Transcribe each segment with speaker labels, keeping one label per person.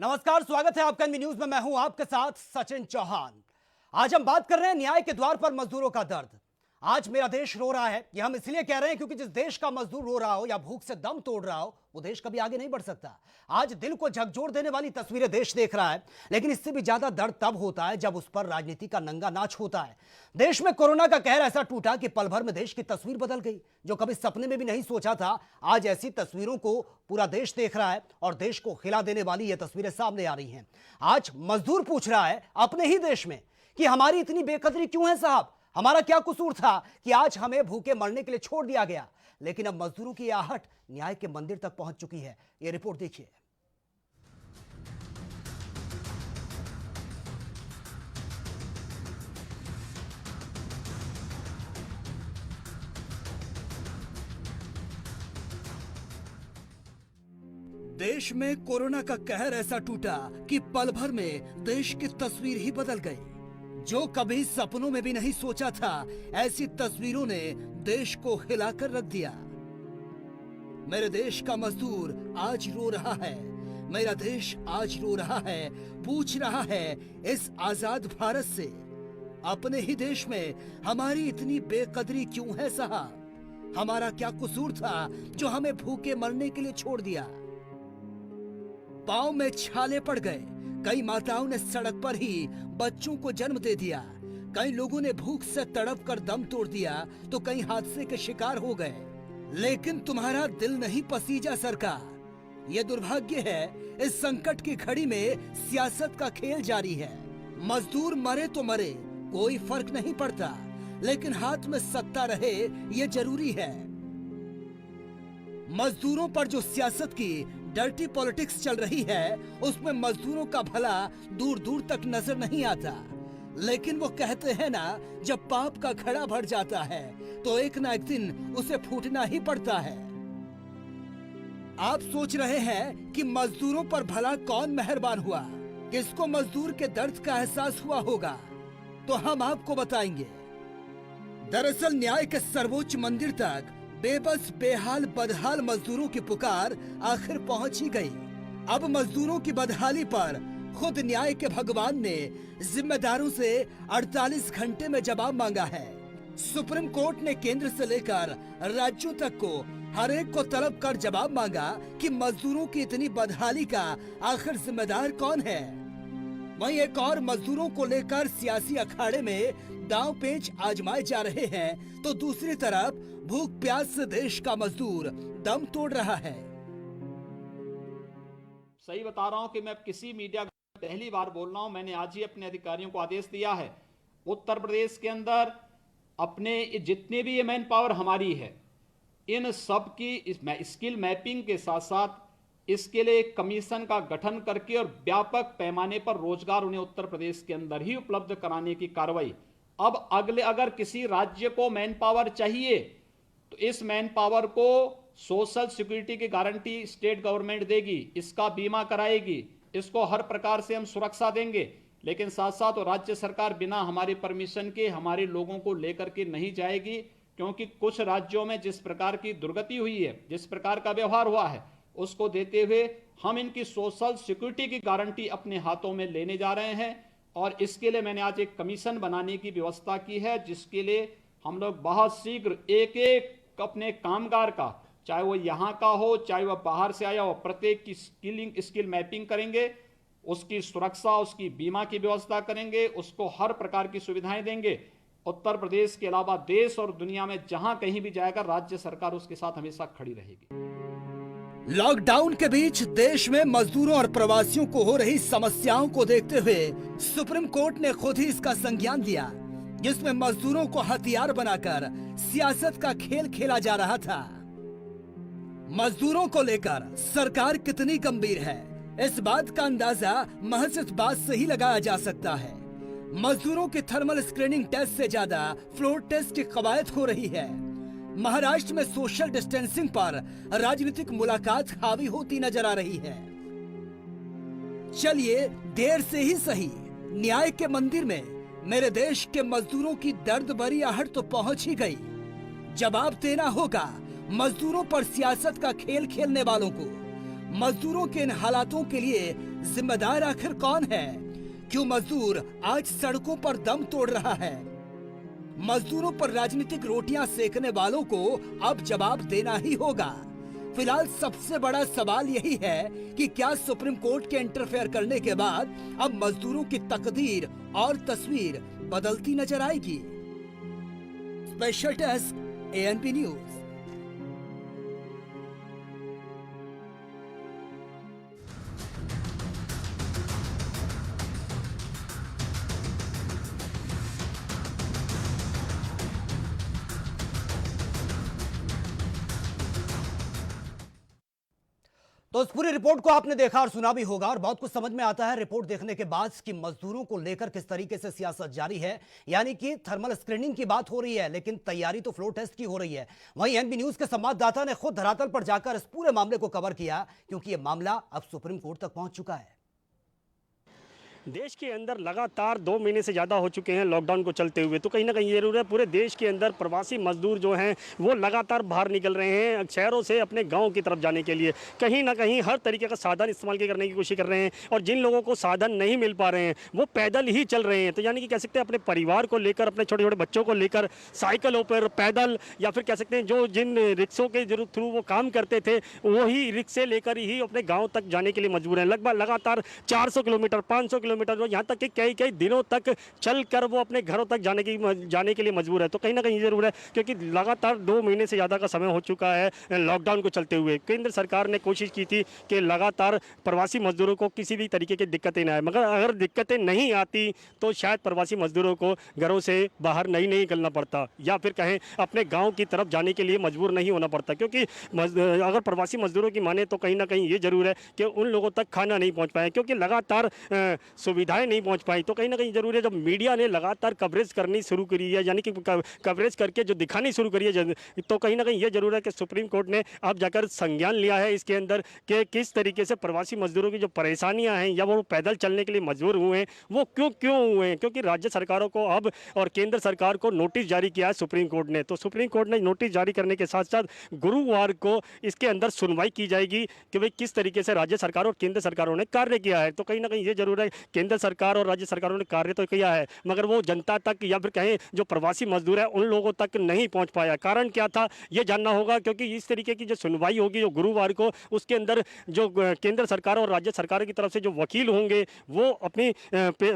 Speaker 1: नमस्कार, स्वागत है आपका एनबी न्यूज में। मैं हूं आपके साथ सचिन चौहान। आज हम बात कर रहे हैं न्याय के द्वार पर मजदूरों का दर्द। आज मेरा देश रो रहा है, ये हम इसलिए कह रहे हैं क्योंकि जिस देश का मजदूर रो रहा हो या भूख से दम तोड़ रहा हो, वो देश कभी आगे नहीं बढ़ सकता। आज दिल को झकझोर देने वाली तस्वीरें देश देख रहा है, लेकिन इससे भी ज्यादा दर्द तब होता है जब उस पर राजनीति का नंगा नाच होता है। देश में कोरोना का कहर ऐसा टूटा कि पल भर में देश की तस्वीर बदल गई। जो कभी सपने में भी नहीं सोचा था, आज ऐसी तस्वीरों को पूरा देश देख रहा है और देश को हिला देने वाली ये तस्वीरें सामने आ रही हैं। आज मजदूर पूछ रहा है अपने ही देश में कि हमारी इतनी बेकदरी क्यों है साहब, हमारा क्या कसूर था कि आज हमें भूखे मरने के लिए छोड़ दिया गया। लेकिन अब मजदूरों की आहट न्याय के मंदिर तक पहुंच चुकी है। यह रिपोर्ट देखिए। देश में कोरोना का कहर ऐसा टूटा कि पल भर में देश की तस्वीर ही बदल गई। जो कभी सपनों में भी नहीं सोचा था, ऐसी तस्वीरों ने देश को हिलाकर रख दिया। मेरे देश का मजदूर आज रो रहा है, मेरा देश आज रो रहा है, पूछ रहा है इस आजाद भारत से, अपने ही देश में हमारी इतनी बेकदरी क्यों है साहब, हमारा क्या कसूर था जो हमें भूखे मरने के लिए छोड़ दिया। पांव में छाले पड़ गए, कई माताओं ने सड़क पर ही बच्चों को जन्म दे दिया, कई लोगों ने भूख से तड़प कर दम तोड़ दिया, तो कई हादसे के शिकार हो गए। लेकिन तुम्हारा दिल नहीं पसीजा सरकार। ये दुर्भाग्य है, इस संकट की घड़ी में सियासत का खेल जारी है। मजदूर मरे तो मरे, कोई फर्क नहीं पड़ता, लेकिन हाथ में सत्ता रहे ये जरूरी है। मजदूरों पर जो सियासत की डर्टी पॉलिटिक्स चल रही है, उसमें मजदूरों का भला दूर दूर तक नजर नहीं आता। लेकिन वो कहते हैं ना, जब पाप का घड़ा भर जाता है तो एक ना एक दिन उसे फूटना ही पड़ता है। आप सोच रहे हैं कि मजदूरों पर भला कौन मेहरबान हुआ, किसको मजदूर के दर्द का एहसास हुआ होगा, तो हम आपको बताएंगे। दरअसल न्याय के सर्वोच्च मंदिर तक बेबस बेहाल बदहाल मजदूरों की पुकार आखिर पहुंच ही गई। अब मजदूरों की बदहाली पर खुद न्याय के भगवान ने जिम्मेदारों से 48 घंटे में जवाब मांगा है। सुप्रीम कोर्ट ने केंद्र से लेकर राज्यों तक को हर एक को तलब कर जवाब मांगा कि मजदूरों की इतनी बदहाली का आखिर जिम्मेदार कौन है। वहीं एक और मजदूरों को लेकर सियासी अखाड़े में दांव पेच आजमाए जा रहे हैं, तो दूसरी तरफ भूख प्यास से देश का मजदूर दम तोड़ रहा है।
Speaker 2: सही बता रहा हूं कि मैं किसी मीडिया पहली बार बोल रहा हूं। मैंने आज ही अपने अधिकारियों को आदेश दिया है, उत्तर प्रदेश के अंदर अपने जितने भी ये मैन पावर हमारी है, इन सब की स्किल मैपिंग के साथ साथ इसके लिए एक कमीशन का गठन करके और व्यापक पैमाने पर रोजगार उन्हें उत्तर प्रदेश के अंदर ही उपलब्ध कराने की कार्रवाई। अब अगर किसी राज्य को मैन पावर चाहिए तो इस मैन पावर को सोशल सिक्योरिटी की गारंटी स्टेट गवर्नमेंट देगी, इसका बीमा कराएगी, इसको हर प्रकार से हम सुरक्षा देंगे। लेकिन साथ साथ राज्य सरकार बिना हमारी परमिशन के हमारे लोगों को लेकर के नहीं जाएगी, क्योंकि कुछ राज्यों में जिस प्रकार की दुर्गति हुई है, जिस प्रकार का व्यवहार हुआ है, उसको देते हुए हम इनकी सोशल सिक्योरिटी की गारंटी अपने हाथों में लेने जा रहे हैं। और इसके लिए मैंने आज एक कमीशन बनाने की व्यवस्था की है, जिसके लिए हम लोग बहुत शीघ्र एक एक अपने कामगार का, चाहे वो यहाँ का हो चाहे वह बाहर से आया हो, प्रत्येक की स्किल मैपिंग करेंगे, उसकी सुरक्षा, उसकी बीमा की व्यवस्था करेंगे, उसको हर प्रकार की सुविधाएं देंगे। उत्तर प्रदेश के अलावा देश और दुनिया में जहां कहीं भी जाएगा, राज्य सरकार उसके साथ हमेशा खड़ी रहेगी।
Speaker 1: लॉकडाउन के बीच देश में मजदूरों और प्रवासियों को हो रही समस्याओं को देखते हुए सुप्रीम कोर्ट ने खुद ही इसका संज्ञान लिया, जिसमें मजदूरों को हथियार बनाकर सियासत का खेल खेला जा रहा था। मजदूरों को लेकर सरकार कितनी गंभीर है, इस बात का अंदाजा महज इस बात से ही लगाया जा सकता है। मजदूरों की थर्मल स्क्रीनिंग टेस्ट से ज्यादा फ्लोर टेस्ट की कवायद हो रही है। महाराष्ट्र में सोशल डिस्टेंसिंग पर राजनीतिक मुलाकात हावी होती नजर आ रही है। चलिए, देर से ही सही, न्याय के मंदिर में मेरे देश के मजदूरों की दर्द भरी आहट तो पहुंच ही गई। जवाब देना होगा मजदूरों पर सियासत का खेल खेलने वालों को। मजदूरों के इन हालातों के लिए जिम्मेदार आखिर कौन है? क्यों मजदूर आज सड़कों पर दम तोड़ रहा है? मजदूरों पर राजनीतिक रोटियां सेकने वालों को अब जवाब देना ही होगा। फिलहाल सबसे बड़ा सवाल यही है कि क्या सुप्रीम कोर्ट के इंटरफेयर करने के बाद अब मजदूरों की तकदीर और तस्वीर बदलती नजर आएगी? Special desk ANP news.
Speaker 3: तो इस पूरी रिपोर्ट को आपने देखा और सुना भी होगा और बहुत कुछ समझ में आता है रिपोर्ट देखने के बाद कि मजदूरों को लेकर किस तरीके से सियासत जारी है। यानी कि थर्मल स्क्रीनिंग की बात हो रही है, लेकिन तैयारी तो फ्लोर टेस्ट की हो रही है। वहीं एनबी न्यूज के संवाददाता ने खुद धरातल पर जाकर इस पूरे मामले को कवर किया, क्योंकि यह मामला अब सुप्रीम कोर्ट तक पहुंच चुका है।
Speaker 4: देश के अंदर लगातार 2 महीने से ज़्यादा हो चुके हैं लॉकडाउन को चलते हुए, तो कहीं ना कहीं ये जरूर है पूरे देश के अंदर प्रवासी मजदूर जो हैं वो लगातार बाहर निकल रहे हैं शहरों से अपने गांव की तरफ जाने के लिए। कहीं ना कहीं हर तरीके का साधन इस्तेमाल करने की कोशिश कर रहे हैं, और जिन लोगों को साधन नहीं मिल पा रहे हैं वो पैदल ही चल रहे हैं। तो यानी कि कह सकते हैं अपने परिवार को लेकर, अपने छोटे छोटे बच्चों को लेकर साइकिलों पर, पैदल, या फिर कह सकते हैं जो जिन रिक्शों के थ्रू वो काम करते थे वही रिक्शे लेकर ही अपने गाँव तक जाने के लिए मजबूर हैं। लगभग लगातार 400 किलोमीटर, 500 किलोमीटर, यहाँ तक कि कई दिनों तक चलकर वो अपने घरों तक जाने के लिए मजबूर है। तो कहीं ना कहीं जरूर है, क्योंकि लगातार 2 महीने से ज़्यादा का समय हो चुका है लॉकडाउन को चलते हुए। केंद्र सरकार ने कोशिश की थी कि लगातार प्रवासी मजदूरों को किसी भी तरीके की दिक्कतें ना आए, मगर अगर दिक्कतें नहीं आती तो शायद प्रवासी मजदूरों को घरों से बाहर नहीं निकलना पड़ता, या फिर कहें अपने गाँव की तरफ जाने के लिए मजबूर नहीं होना पड़ता। क्योंकि अगर प्रवासी मजदूरों की माने तो कहीं ना कहीं ये जरूर है कि उन लोगों तक खाना नहीं पहुँच पाए, क्योंकि लगातार सुविधाएं नहीं पहुंच पाई। तो कहीं ना कहीं जरूरी है, जब मीडिया ने लगातार कवरेज करनी शुरू करी है, यानी कि कवरेज करके जो दिखानी शुरू करी है, तो कहीं ना कहीं ये जरूर है कि सुप्रीम कोर्ट ने अब जाकर संज्ञान लिया है इसके अंदर कि किस तरीके से प्रवासी मजदूरों की जो परेशानियां हैं या वो पैदल चलने के लिए मजबूर हुए हैं वो क्यों हुए हैं। क्योंकि राज्य सरकारों को अब और केंद्र सरकार को नोटिस जारी किया है सुप्रीम कोर्ट ने। तो सुप्रीम कोर्ट ने नोटिस जारी करने के साथ साथ गुरुवार को इसके अंदर सुनवाई की जाएगी कि भाई किस तरीके से राज्य सरकार और केंद्र सरकारों ने कार्य किया है। तो कहीं ना कहीं ये जरूर है, केंद्र सरकार और राज्य सरकारों ने कार्य तो किया है, मगर वो जनता तक या फिर कहें जो प्रवासी मजदूर है उन लोगों तक नहीं पहुंच पाया। कारण क्या था ये जानना होगा, क्योंकि इस तरीके की जो सुनवाई होगी जो गुरुवार को, उसके अंदर जो केंद्र सरकार और राज्य सरकार की तरफ से जो वकील होंगे वो अपनी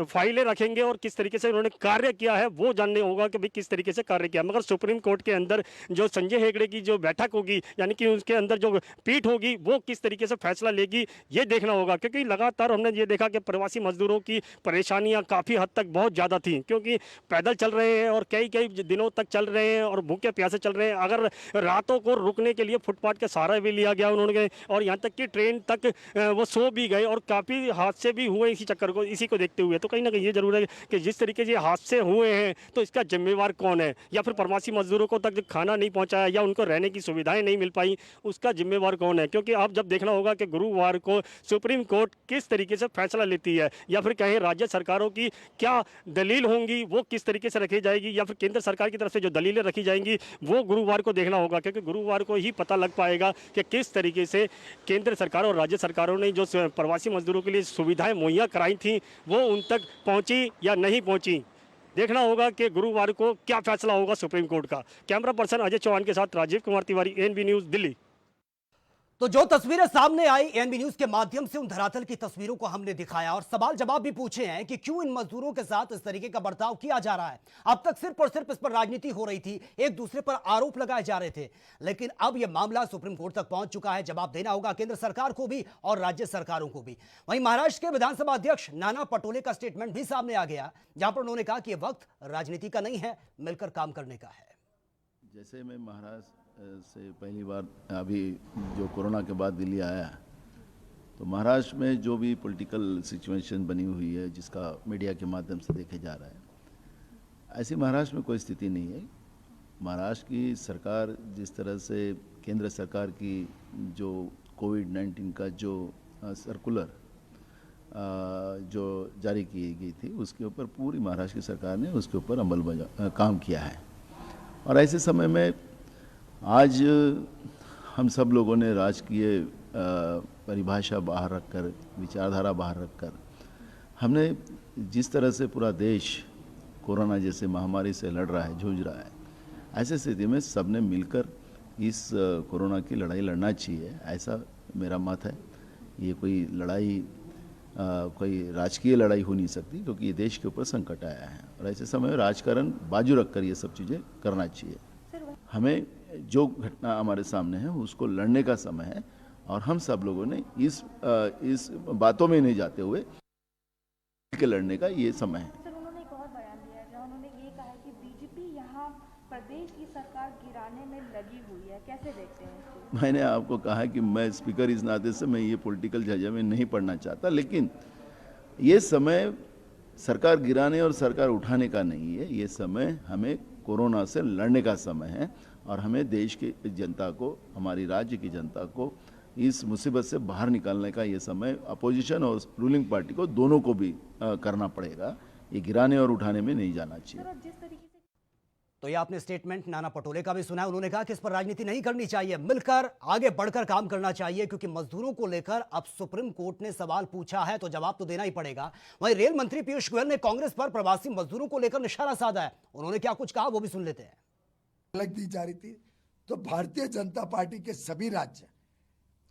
Speaker 4: फाइलें रखेंगे और किस तरीके से उन्होंने कार्य किया है वो जानने होगा कि भाई किस तरीके से कार्य किया। मगर सुप्रीम कोर्ट के अंदर जो संजय हेगड़े की जो बैठक होगी, यानी कि उसके अंदर जो पीठ होगी वो किस तरीके से फैसला लेगी ये देखना होगा। क्योंकि लगातार हमने ये देखा कि प्रवासी मजदूरों की परेशानियां काफ़ी हद तक बहुत ज़्यादा थी, क्योंकि पैदल चल रहे हैं और कई दिनों तक चल रहे हैं और भूखे प्यासे चल रहे हैं। अगर रातों को रुकने के लिए फुटपाथ का सहारा भी लिया गया उन्होंने, और यहाँ तक कि ट्रेन तक वो सो भी गए और काफ़ी हादसे भी हुए इसी को देखते हुए। तो कहीं ना कहीं ये जरूर है कि जिस तरीके से हादसे हुए हैं तो इसका जिम्मेवार कौन है, या फिर प्रवासी मजदूरों को तक खाना नहीं पहुँचाया या उनको रहने की सुविधाएँ नहीं मिल पाई उसका जिम्मेवार कौन है। क्योंकि आप जब देखना होगा कि गुरुवार को सुप्रीम कोर्ट किस तरीके से फैसला लेती है, या फिर कहें राज्य सरकारों की क्या दलील होंगी वो किस तरीके से रखी जाएगी, या फिर केंद्र सरकार की तरफ से जो दलीलें रखी जाएंगी वो गुरुवार को देखना होगा। क्योंकि गुरुवार को ही पता लग पाएगा कि किस तरीके से केंद्र सरकार और राज्य सरकारों ने जो प्रवासी मजदूरों के लिए सुविधाएं मुहैया कराई थी वो उन तक पहुंची या नहीं पहुंची। देखना होगा कि गुरुवार को क्या फैसला होगा सुप्रीम कोर्ट का। कैमरा पर्सन अजय चौहान के साथ राजीव कुमार तिवारी, एएनबी न्यूज, दिल्ली।
Speaker 3: तो जो तस्वीरें सामने आई एएनबी न्यूज के माध्यम से, उन धरातल की तस्वीरों को हमने दिखाया और सवाल जवाब भी पूछे हैं कि क्यों इन मजदूरों के साथ इस तरीके का बर्ताव किया जा रहा है। अब तक सिर्फ और सिर्फ इस पर राजनीति हो रही थी, एक दूसरे पर आरोप लगाए जा रहे थे, लेकिन अब यह मामला सुप्रीम कोर्ट तक पहुंच चुका है। जवाब देना होगा केंद्र सरकार को भी और राज्य सरकारों को भी। वहीं महाराष्ट्र के विधानसभा अध्यक्ष नाना पटोले का स्टेटमेंट भी सामने आ गया, जहां पर उन्होंने कहा कि यह वक्त राजनीति का नहीं है, मिलकर काम करने का है।
Speaker 5: जैसे मैं महाराष्ट्र से पहली बार अभी जो कोरोना के बाद दिल्ली आया, तो महाराष्ट्र में जो भी पॉलिटिकल सिचुएशन बनी हुई है जिसका मीडिया के माध्यम से देखे जा रहा है, ऐसी महाराष्ट्र में कोई स्थिति नहीं है। महाराष्ट्र की सरकार जिस तरह से केंद्र सरकार की जो कोविड-19 का जो सर्कुलर जो जारी की गई थी उसके ऊपर पूरी महाराष्ट्र की सरकार ने उसके ऊपर काम किया है। और ऐसे समय में आज हम सब लोगों ने राजकीय परिभाषा बाहर रखकर, विचारधारा बाहर रखकर हमने जिस तरह से पूरा देश कोरोना जैसे महामारी से लड़ रहा है, जूझ रहा है, ऐसे स्थिति में सबने मिलकर इस कोरोना की लड़ाई लड़ना चाहिए, ऐसा मेरा मत है। ये कोई लड़ाई कोई राजकीय लड़ाई हो नहीं सकती, क्योंकि ये देश के ऊपर संकट आया है और ऐसे समय में राजकारण बाजू रखकर ये सब चीज़ें करना चाहिए। हमें जो घटना हमारे सामने है उसको लड़ने का समय है और हम सब लोगों ने इस बातों में नहीं जाते हुए के लड़ने का ये समय है।
Speaker 6: सर, उन्होंने एक और बयान दिया है जहाँ उन्होंने ये कहा है कि बीजेपी यहाँ प्रदेश की सरकार गिराने में लगी हुई है, कैसे देखते हैं इसको?
Speaker 5: मैंने आपको कहा कि मैं स्पीकर इस नाते से मैं ये पॉलिटिकल झंझट में नहीं पड़ना चाहता, लेकिन ये समय सरकार गिराने और सरकार उठाने का नहीं है। ये समय हमें कोरोना से लड़ने का समय है और हमें देश की जनता को, हमारी राज्य की जनता को इस मुसीबत से बाहर निकालने का ये समय अपोजिशन और रूलिंग पार्टी को दोनों को भी करना पड़ेगा। ये गिराने और उठाने में नहीं जाना चाहिए।
Speaker 6: सर, जिस तरीके से
Speaker 3: तो ये आपने स्टेटमेंट नाना पटोले का भी सुना है। उन्होंने कहा कि इस पर राजनीति नहीं करनी चाहिए, मिलकर आगे बढ़कर काम करना चाहिए, क्योंकि मजदूरों को लेकर अब सुप्रीम कोर्ट ने सवाल पूछा है तो जवाब तो देना ही पड़ेगा। वहीं रेल मंत्री पीयूष गोयल ने कांग्रेस पर प्रवासी मजदूरों को लेकर निशाना साधा है। उन्होंने क्या कुछ कहा वो भी सुन लेते हैं।
Speaker 7: अलग दी जा रही थी तो भारतीय जनता पार्टी के सभी राज्य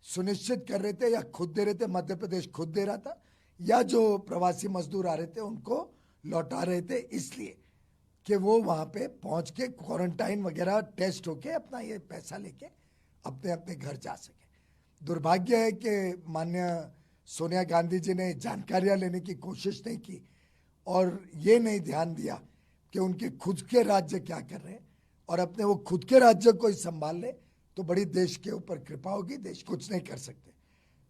Speaker 7: सुनिश्चित कर रहे थे या खुद दे रहे थे, मध्य प्रदेश खुद दे रहा था, या जो प्रवासी मजदूर आ रहे थे उनको लौटा रहे थे, इसलिए कि वो वहां पे पहुंच के क्वारंटाइन वगैरह टेस्ट होके अपना ये पैसा लेके अपने अपने घर जा सके। दुर्भाग्य है कि माननीय सोनिया गांधी जी ने जानकारियां लेने की कोशिश नहीं की और ये नहीं ध्यान दिया कि उनके खुद के राज्य क्या कर रहे हैं, और अपने वो खुद के राज्य को ही संभाल ले तो बड़ी देश के ऊपर कृपा होगी। देश कुछ नहीं कर सकते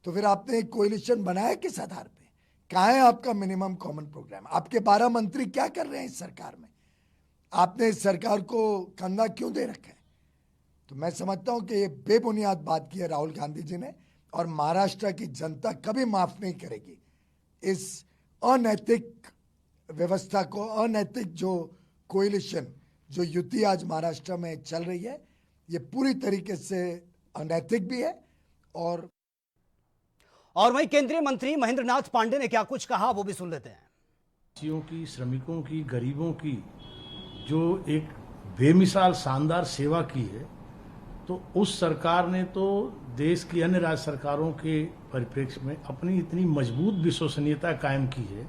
Speaker 7: तो फिर आपने एक कोएलिशन बनाया किस आधार पे? कहाँ है आपका मिनिमम कॉमन प्रोग्राम? आपके 12 मंत्री क्या कर रहे हैं इस सरकार में? आपने इस सरकार को कंधा क्यों दे रखा है? तो मैं समझता हूं कि ये बेबुनियाद बात की है राहुल गांधी जी ने, और महाराष्ट्र की जनता कभी माफ नहीं करेगी इस अनैतिक व्यवस्था को, अनैतिक जो कोएलिशन, जो युति आज महाराष्ट्र में चल रही है, ये पूरी तरीके से अनैतिक भी है। और
Speaker 3: वहीं केंद्रीय मंत्री महेंद्र नाथ पांडे ने क्या कुछ कहा वो भी सुन लेते हैं।
Speaker 8: की, श्रमिकों की, गरीबों की जो एक बेमिसाल शानदार सेवा की है, तो उस सरकार ने तो देश की अन्य राज्य सरकारों के परिप्रेक्ष्य में अपनी इतनी मजबूत विश्वसनीयता कायम की है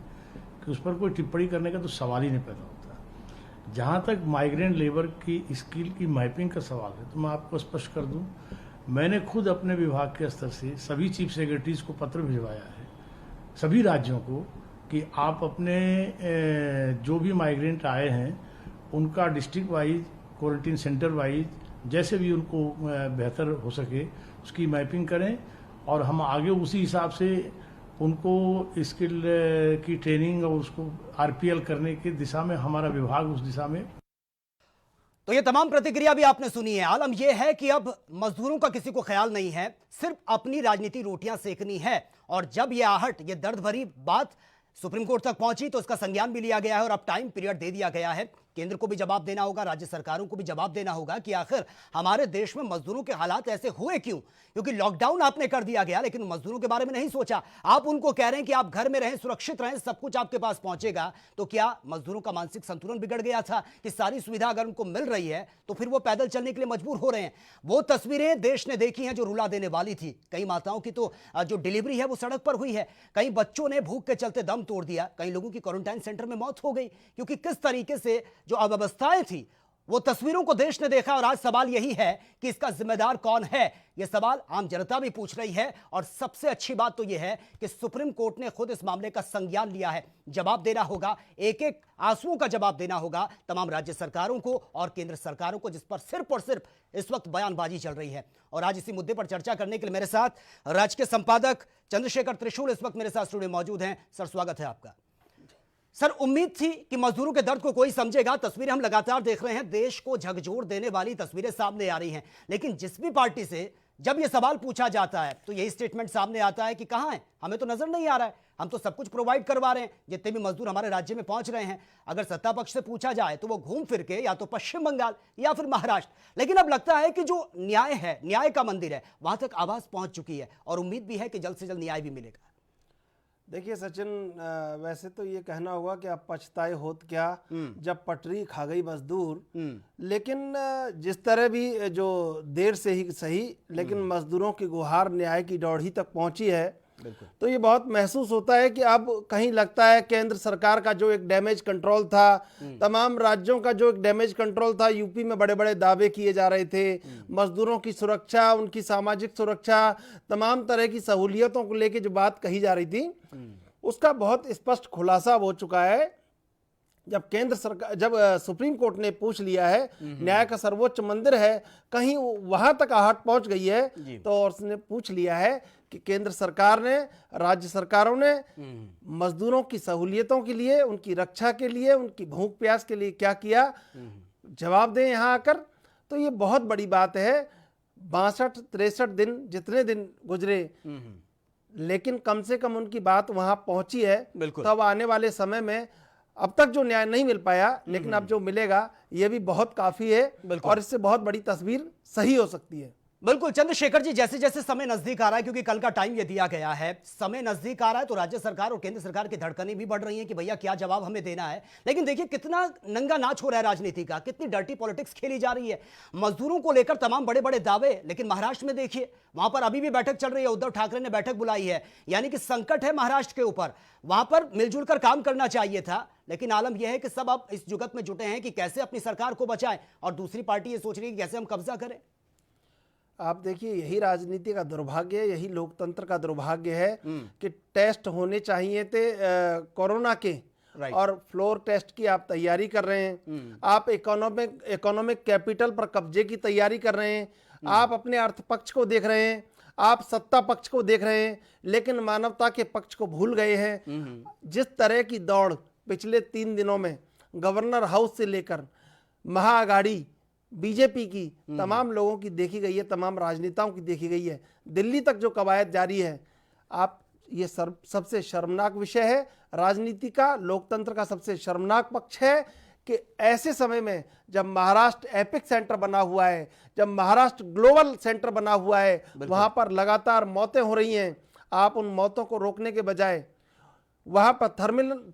Speaker 8: कि उस पर कोई टिप्पणी करने का तो सवाल ही नहीं पैदा होता। जहाँ तक माइग्रेंट लेबर की स्किल की मैपिंग का सवाल है, तो मैं आपको स्पष्ट कर दूं, मैंने खुद अपने विभाग के स्तर से सभी चीफ सेक्रेटरीज को पत्र भिजवाया है, सभी राज्यों को, कि आप अपने जो भी माइग्रेंट आए हैं उनका district wise, quarantine centre wise, जैसे भी उनको बेहतर हो सके उसकी मैपिंग करें और हम आगे उसी हिसाब से उनको स्किल की ट्रेनिंग और उसको आरपीएल करने की दिशा में हमारा विभाग उस दिशा में।
Speaker 3: तो ये तमाम प्रतिक्रिया भी आपने सुनी है। आलम यह है कि अब मजदूरों का किसी को ख्याल नहीं है, सिर्फ अपनी राजनीति रोटियां सेकनी है। और जब ये आहट, ये दर्द भरी बात सुप्रीम कोर्ट तक पहुंची तो उसका संज्ञान भी लिया गया है और अब टाइम पीरियड दे दिया गया है। केंद्र को भी जवाब देना होगा, राज्य सरकारों को भी जवाब देना होगा कि आखिर हमारे देश में मजदूरों के हालात ऐसे हुए क्यों। क्योंकि लॉकडाउन आपने कर दिया गया लेकिन मजदूरों के बारे में नहीं सोचा। आप उनको कह रहे हैं कि आप घर में रहें, सुरक्षित रहें, सब कुछ आपके पास पहुंचेगा। तो क्या मजदूरों का मानसिक संतुलन बिगड़ गया था कि सारी सुविधा अगर उनको मिल रही है तो फिर वो पैदल चलने के लिए मजबूर हो रहे हैं? वो तस्वीरें देश ने देखी हैं जो रुला देने वाली थी। कई माताओं की तो जो डिलीवरी है वो सड़क पर हुई है, कई बच्चों ने भूख के चलते दम तोड़ दिया, कई लोगों की क्वारंटाइन सेंटर में मौत हो गई। क्योंकि किस तरीके से जो अव्यवस्थाएं थी वो तस्वीरों को देश ने देखा। और आज सवाल यही है कि इसका जिम्मेदार कौन है। यह सवाल आम जनता भी पूछ रही है। और सबसे अच्छी बात तो यह है कि सुप्रीम कोर्ट ने खुद इस मामले का संज्ञान लिया है। जवाब देना होगा, एक एक आंसुओं का जवाब देना होगा तमाम राज्य सरकारों को और केंद्र सरकारों को, जिस पर सिर्फ और सिर्फ इस वक्त बयानबाजी चल रही है। और आज इसी मुद्दे पर चर्चा करने के लिए मेरे साथ राजकीय संपादक चंद्रशेखर त्रिशूल इस वक्त मेरे साथ स्टूडियो में मौजूद हैं। सर, स्वागत है आपका। सर, उम्मीद थी कि मजदूरों के दर्द को कोई समझेगा। तस्वीरें हम लगातार देख रहे हैं, देश को झकझोर देने वाली तस्वीरें सामने आ रही हैं। लेकिन जिस भी पार्टी से जब यह सवाल पूछा जाता है तो यही स्टेटमेंट सामने आता है कि कहां है, हमें तो नजर नहीं आ रहा है, हम तो सब कुछ प्रोवाइड करवा रहे हैं, जितने भी मजदूर हमारे राज्य में पहुंच रहे हैं। अगर सत्ता पक्ष से पूछा जाए तो वो घूम फिर के या तो पश्चिम बंगाल या फिर महाराष्ट्र, लेकिन अब लगता है कि जो न्याय है, न्याय का मंदिर है, वहां तक आवाज पहुंच चुकी है और उम्मीद भी है कि जल्द से जल्द न्याय भी मिलेगा।
Speaker 9: देखिए सचिन, वैसे तो ये कहना होगा कि अब पछताए होत क्या जब पटरी खा गई मजदूर, लेकिन जिस तरह भी जो देर से ही सही, लेकिन मजदूरों की गुहार न्याय की डौड़ी तक पहुंची है, तो ये बहुत महसूस होता है कि अब कहीं लगता है केंद्र सरकार का जो एक डैमेज कंट्रोल था, तमाम राज्यों का जो एक डैमेज कंट्रोल था, यूपी में बड़े बड़े दावे किए जा रहे थे, मजदूरों की सुरक्षा, उनकी सामाजिक सुरक्षा, तमाम तरह की सहूलियतों को लेके जो बात कही जा रही थी, उसका बहुत स्पष्ट खुलासा हो चुका है। जब केंद्र सरकार, जब सुप्रीम कोर्ट ने पूछ लिया है, न्याय का सर्वोच्च मंदिर है, कहीं वहां तक आहट पहुंच गई है, तो उसने पूछ लिया है कि केंद्र सरकार ने, राज्य सरकारों ने मजदूरों की सहूलियतों के लिए, उनकी रक्षा के लिए, उनकी भूख प्यास के लिए क्या किया, जवाब दें यहाँ आकर। तो ये बहुत बड़ी बात है। 62-63 दिन, जितने दिन गुजरे, लेकिन कम से कम उनकी बात वहां पहुंची है। तो अब आने वाले समय में, अब तक जो न्याय नहीं मिल पाया, लेकिन अब जो मिलेगा ये भी बहुत काफी है और इससे बहुत बड़ी तस्वीर सही हो सकती है।
Speaker 3: बिल्कुल चंद्रशेखर जी, जैसे जैसे समय नजदीक आ रहा है, क्योंकि कल का टाइम ये दिया गया है, समय नजदीक आ रहा है, तो राज्य सरकार और केंद्र सरकार की धड़कनें भी बढ़ रही हैं कि भैया क्या जवाब हमें देना है। लेकिन देखिए कितना नंगा नाच हो रहा है राजनीति का, कितनी डर्टी पॉलिटिक्स खेली जा रही है मजदूरों को लेकर, तमाम बड़े बड़े दावे। लेकिन महाराष्ट्र में देखिए, वहां पर अभी भी बैठक चल रही है, उद्धव ठाकरे ने बैठक बुलाई है, यानी कि संकट है महाराष्ट्र के ऊपर। वहां पर मिलजुल कर काम करना चाहिए था, लेकिन आलम यह है कि सब अब इस जुगत में जुटे हैं कि कैसे अपनी सरकार को बचाएं, और दूसरी पार्टी ये सोच रही है कि कैसे हम कब्जा करें।
Speaker 9: आप देखिए, यही राजनीति का दुर्भाग्य है, यही लोकतंत्र का दुर्भाग्य है कि टेस्ट होने चाहिए थे कोरोना के, और फ्लोर टेस्ट की आप तैयारी कर रहे हैं। आप इकोनॉमिक कैपिटल पर कब्जे की तैयारी कर रहे हैं। आप अपने अर्थ पक्ष को देख रहे हैं, आप सत्ता पक्ष को देख रहे हैं, लेकिन मानवता के पक्ष को भूल गए हैं। जिस तरह की दौड़ पिछले 3 दिनों में गवर्नर हाउस से लेकर महाआघाड़ी बीजेपी की तमाम लोगों की देखी गई है, तमाम राजनेताओं की देखी गई है, दिल्ली तक जो कवायद जारी है, आप ये सबसे शर्मनाक विषय है राजनीति का, लोकतंत्र का सबसे शर्मनाक पक्ष है कि ऐसे समय में जब महाराष्ट्र एपिक सेंटर बना हुआ है, जब महाराष्ट्र ग्लोबल सेंटर बना हुआ है, वहां पर लगातार मौतें हो रही हैं, आप उन मौतों को रोकने के बजाय, वहां पर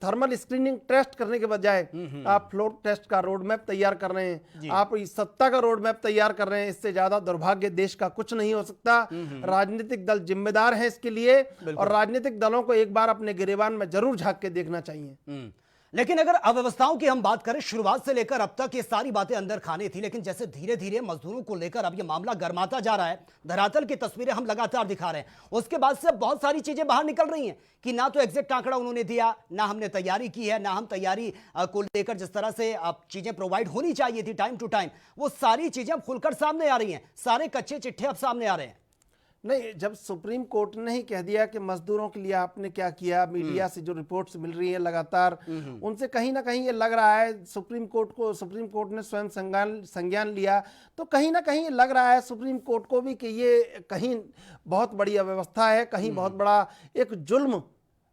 Speaker 9: थर्मल स्क्रीनिंग टेस्ट करने के बजाय आप फ्लोर टेस्ट का रोड मैप तैयार कर रहे हैं, आप इस सत्ता का रोड मैप तैयार कर रहे हैं। इससे ज्यादा दुर्भाग्य देश का कुछ नहीं हो सकता। राजनीतिक दल जिम्मेदार हैं इसके लिए, और राजनीतिक दलों को एक बार अपने गिरेबान में जरूर झांक के देखना चाहिए।
Speaker 3: लेकिन अगर अव्यवस्थाओं की हम बात करें, शुरुआत से लेकर अब तक ये सारी बातें अंदर खाने थी, लेकिन जैसे धीरे धीरे मजदूरों को लेकर अब ये मामला गर्माता जा रहा है, धरातल की तस्वीरें हम लगातार दिखा रहे हैं, उसके बाद से बहुत सारी चीजें बाहर निकल रही हैं कि ना तो एग्जैक्ट आंकड़ा उन्होंने दिया, ना हमने तैयारी की है, ना हम तैयारी को लेकर जिस तरह से अब चीजें प्रोवाइड होनी चाहिए थी टाइम टू टाइम, वो सारी चीजें अब खुलकर सामने आ रही हैं, सारे कच्चे चिट्ठे अब सामने आ रहे हैं।
Speaker 9: नहीं, जब सुप्रीम कोर्ट ने ही कह दिया कि मजदूरों के लिए आपने क्या किया, मीडिया से जो रिपोर्ट्स मिल रही है लगातार, उनसे कहीं ना कहीं ये लग रहा है सुप्रीम कोर्ट ने स्वयं संज्ञान लिया, तो कहीं ना कहीं लग रहा है सुप्रीम कोर्ट को भी कि ये कहीं बहुत बड़ी अव्यवस्था है, कहीं बहुत बड़ा एक जुल्म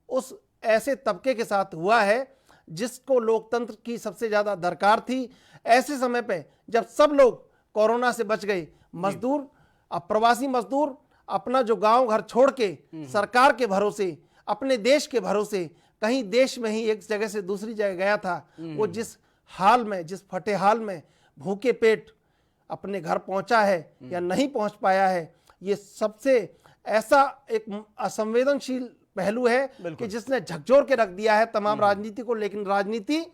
Speaker 9: उस ऐसे तबके के साथ हुआ है जिसको लोकतंत्र की सबसे ज्यादा दरकार थी। ऐसे समय पे जब सब लोग कोरोना से बच गए, मजदूर, अब प्रवासी मजदूर अपना जो गांव घर छोड़ के सरकार के भरोसे, अपने देश के भरोसे, कहीं देश में ही एक जगह से दूसरी जगह गया था, वो जिस हाल में, जिस फटे हाल में भूखे पेट अपने घर पहुंचा है या नहीं पहुंच पाया है, ये सबसे ऐसा एक असंवेदनशील पहलू है कि जिसने झकझोर के रख दिया है तमाम राजनीति को। लेकिन राजनीति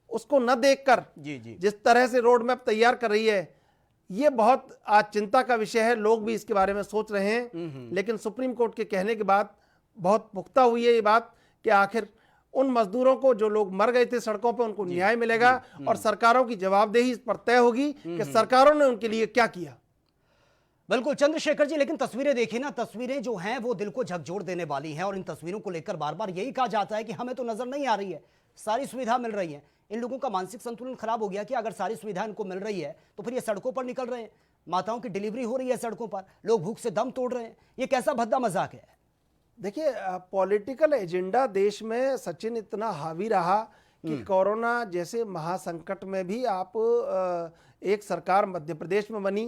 Speaker 9: उसको न देखकर जिस तरह से रोड मैप तैयार कर रही है, ये बहुत आज चिंता का विषय है। लोग भी इसके बारे में सोच रहे हैं, लेकिन सुप्रीम कोर्ट के कहने के बाद बहुत पुख्ता हुई है ये बात कि आखिर उन मजदूरों को, जो लोग मर गए थे सड़कों पर, उनको न्याय मिलेगा और सरकारों की जवाबदेही इस पर तय होगी कि सरकारों ने उनके लिए क्या किया।
Speaker 3: बिल्कुल चंद्रशेखर जी, लेकिन तस्वीरें देखिए ना, तस्वीरें जो हैं वो दिल को झकझोर देने वाली हैं, और इन तस्वीरों को लेकर बार बार यही कहा जाता है कि हमें तो नजर नहीं आ रही है, सारी सुविधा मिल रही है। इन लोगों का मानसिक संतुलन खराब हो गया कि अगर सारी सुविधा इनको मिल रही है तो फिर ये सड़कों पर निकल रहे हैं, माताओं की डिलीवरी हो रही है सड़कों पर, लोग भूख से दम तोड़ रहे हैं, ये कैसा भद्दा मजाक है।
Speaker 9: देखिए, पॉलिटिकल एजेंडा देश में सचिन इतना हावी रहा कि कोरोना जैसे महासंकट में भी आप एक सरकार मध्य प्रदेश में बनी,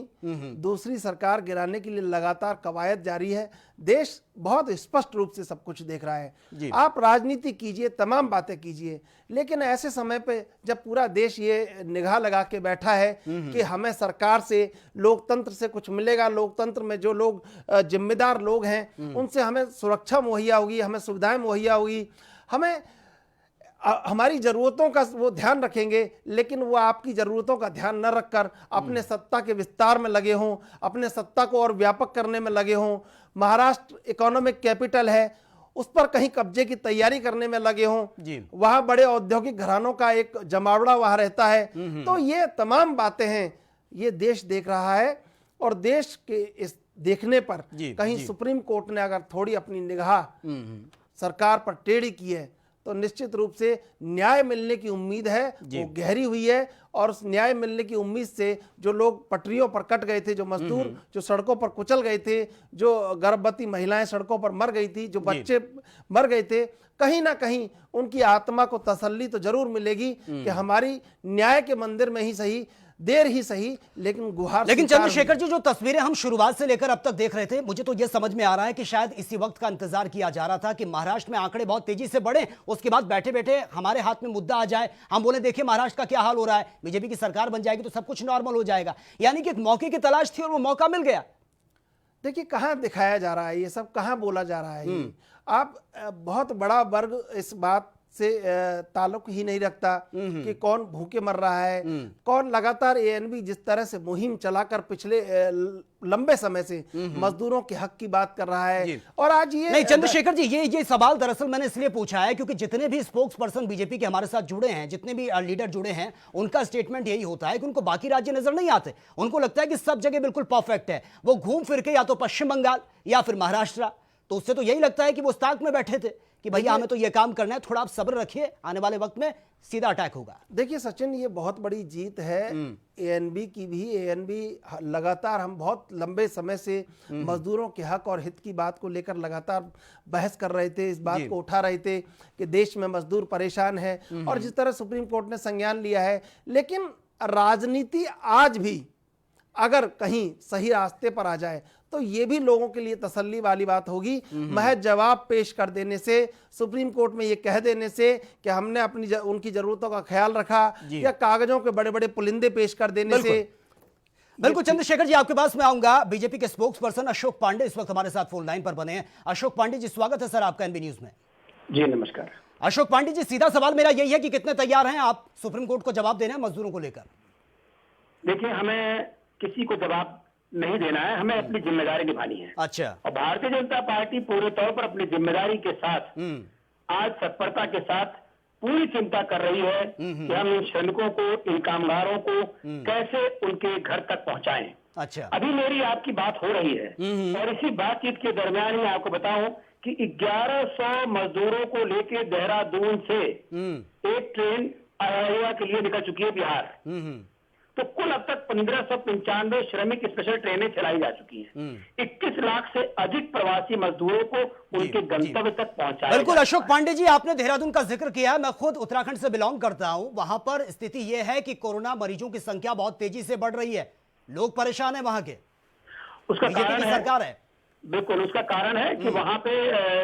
Speaker 9: दूसरी सरकार गिराने के लिए लगातार कवायद जारी है। देश बहुत स्पष्ट रूप से सब कुछ देख रहा है। आप राजनीति कीजिए, तमाम बातें कीजिए, लेकिन ऐसे समय पे जब पूरा देश ये निगाह लगा के बैठा है कि हमें सरकार से, लोकतंत्र से कुछ मिलेगा, लोकतंत्र में जो लोग जिम्मेदार लोग हैं उनसे हमें सुरक्षा मुहैया होगी, हमें सुविधाएं मुहैया होगी, हमें हमारी जरूरतों का वो ध्यान रखेंगे, लेकिन वो आपकी जरूरतों का ध्यान न रखकर अपने सत्ता के विस्तार में लगे हों, अपने सत्ता को और व्यापक करने में लगे हों, महाराष्ट्र इकोनॉमिक कैपिटल है उस पर कहीं कब्जे की तैयारी करने में लगे हों, वहां बड़े औद्योगिक घरानों का एक जमावड़ा वहां रहता है। तो ये तमाम बातें हैं, ये देश देख रहा है, और देश के इस देखने पर कहीं सुप्रीम कोर्ट ने अगर थोड़ी अपनी निगाह सरकार पर टेढ़ी की है तो निश्चित रूप से न्याय मिलने की उम्मीद है, वो गहरी हुई है। और उस न्याय मिलने की उम्मीद से जो लोग पटरियों पर कट गए थे, जो मजदूर जो सड़कों पर कुचल गए थे, जो गर्भवती महिलाएं सड़कों पर मर गई थी, जो बच्चे मर गए थे, कहीं ना कहीं उनकी आत्मा को तसल्ली तो जरूर मिलेगी कि हमारी न्याय के मंदिर में ही सही, देर ही सही, लेकिन गुहार।
Speaker 3: लेकिन चंद्रशेखर जी, जो तस्वीरें हम शुरुआत से लेकर अब तक देख रहे थे, मुझे तो यह समझ में आ रहा है कि शायद इसी वक्त का इंतजार किया जा रहा था कि महाराष्ट्र में आंकड़े बहुत तेजी से बढ़े, उसके बाद बैठे बैठे हमारे हाथ में मुद्दा आ जाए, हम बोले देखिए महाराष्ट्र का क्या हाल हो रहा है, बीजेपी की सरकार बन जाएगी तो सब कुछ नॉर्मल हो जाएगा। यानी कि एक मौके की तलाश थी और वो मौका मिल गया।
Speaker 9: देखिए, कहां दिखाया जा रहा है ये सब, कहां बोला जा रहा है। आप बहुत बड़ा वर्ग इस बात से ताल्लुक ही नहीं रखता कि कौन भूखे मर रहा है, कौन लगातार एएनबी जिस तरह से मुहिम चलाकर पिछले लंबे समय से मजदूरों के हक की बात कर रहा है। और आज ये
Speaker 3: नहीं चंद्रशेखर जी, ये सवाल दरअसल मैंने इसलिए पूछा है क्योंकि जितने भी स्पोक्स पर्सन बीजेपी के हमारे साथ जुड़े हैं, जितने भी लीडर जुड़े हैं, उनका स्टेटमेंट यही होता है कि उनको बाकी राज्य नजर नहीं आते। उनको लगता है कि सब जगह बिल्कुल परफेक्ट है। वो घूम फिर के या तो पश्चिम बंगाल या फिर महाराष्ट्र, तो उससे तो यही लगता है कि वो ताक में बैठे थे कि भैया हमें तो ये काम करना है, थोड़ा आप सब्र रखिए, आने वाले वक्त में सीधा अटैक होगा।
Speaker 9: देखिए सचिन, ये बहुत बड़ी जीत है एएनबी की भी। एएनबी लगातार, हम बहुत लंबे समय से मजदूरों के हक और हित की बात को लेकर लगातार बहस कर रहे थे, इस बात को उठा रहे थे कि देश में मजदूर परेशान है, और जिस तरह सुप्रीम कोर्ट ने संज्ञान लिया है। लेकिन राजनीति आज भी अगर कहीं सही रास्ते पर आ जाए तो ये भी लोगों के लिए तसल्ली वाली बात होगी। महज जवाब पेश कर देने से, सुप्रीम कोर्ट में ये कह देने से कि हमने अपनी उनकी जरूरतों का ख्याल रखा, या कागजों के बड़े बड़े पुलिंदे पेश कर देने से।
Speaker 3: बिल्कुल चंद्रशेखर जी, आपके पास मैं आऊंगा। बीजेपी के स्पोक्स पर्सन अशोक पांडे इस वक्त हमारे साथ फोन लाइन पर बने हैं। अशोक पांडे जी, स्वागत है सर आपका एनबी न्यूज में।
Speaker 10: जी नमस्कार।
Speaker 3: अशोक पांडे जी, सीधा सवाल मेरा यही है कि कितने तैयार हैं आप सुप्रीम कोर्ट को जवाब देना है मजदूरों को लेकर?
Speaker 10: देखिए, हमें किसी को जवाब नहीं देना है, हमें अपनी जिम्मेदारी निभानी है।
Speaker 3: अच्छा।
Speaker 10: और भारतीय जनता पार्टी पूरे तौर पर अपनी जिम्मेदारी के साथ आज तत्परता के साथ पूरी चिंता कर रही है कि हम इन श्रमिकों को, इन कामगारों को कैसे उनके घर तक पहुंचाएं।
Speaker 3: अच्छा।
Speaker 10: अभी मेरी आपकी बात हो रही है और इसी बातचीत के दरमियान ही आपको बताऊं कि 1100 मजदूरों को लेकर देहरादून से एक ट्रेन अररिया के लिए निकल चुकी है बिहार। तो कुल अब तक 1595 श्रमिक स्पेशल ट्रेनें चलाई जा चुकी हैं। 21 लाख से अधिक प्रवासी मजदूरों को उनके गंतव्य तक पहुंचाया।
Speaker 3: बिल्कुल अशोक पांडे जी, आपने देहरादून का जिक्र किया। मैं खुद उत्तराखंड से बिलोंग करता हूं। वहां पर स्थिति यह है कि कोरोना मरीजों की संख्या बहुत तेजी से बढ़ रही है, लोग परेशान है वहां के।
Speaker 10: उसका
Speaker 3: बीजेपी की सरकार है।
Speaker 10: बिल्कुल, उसका कारण है कि वहां पे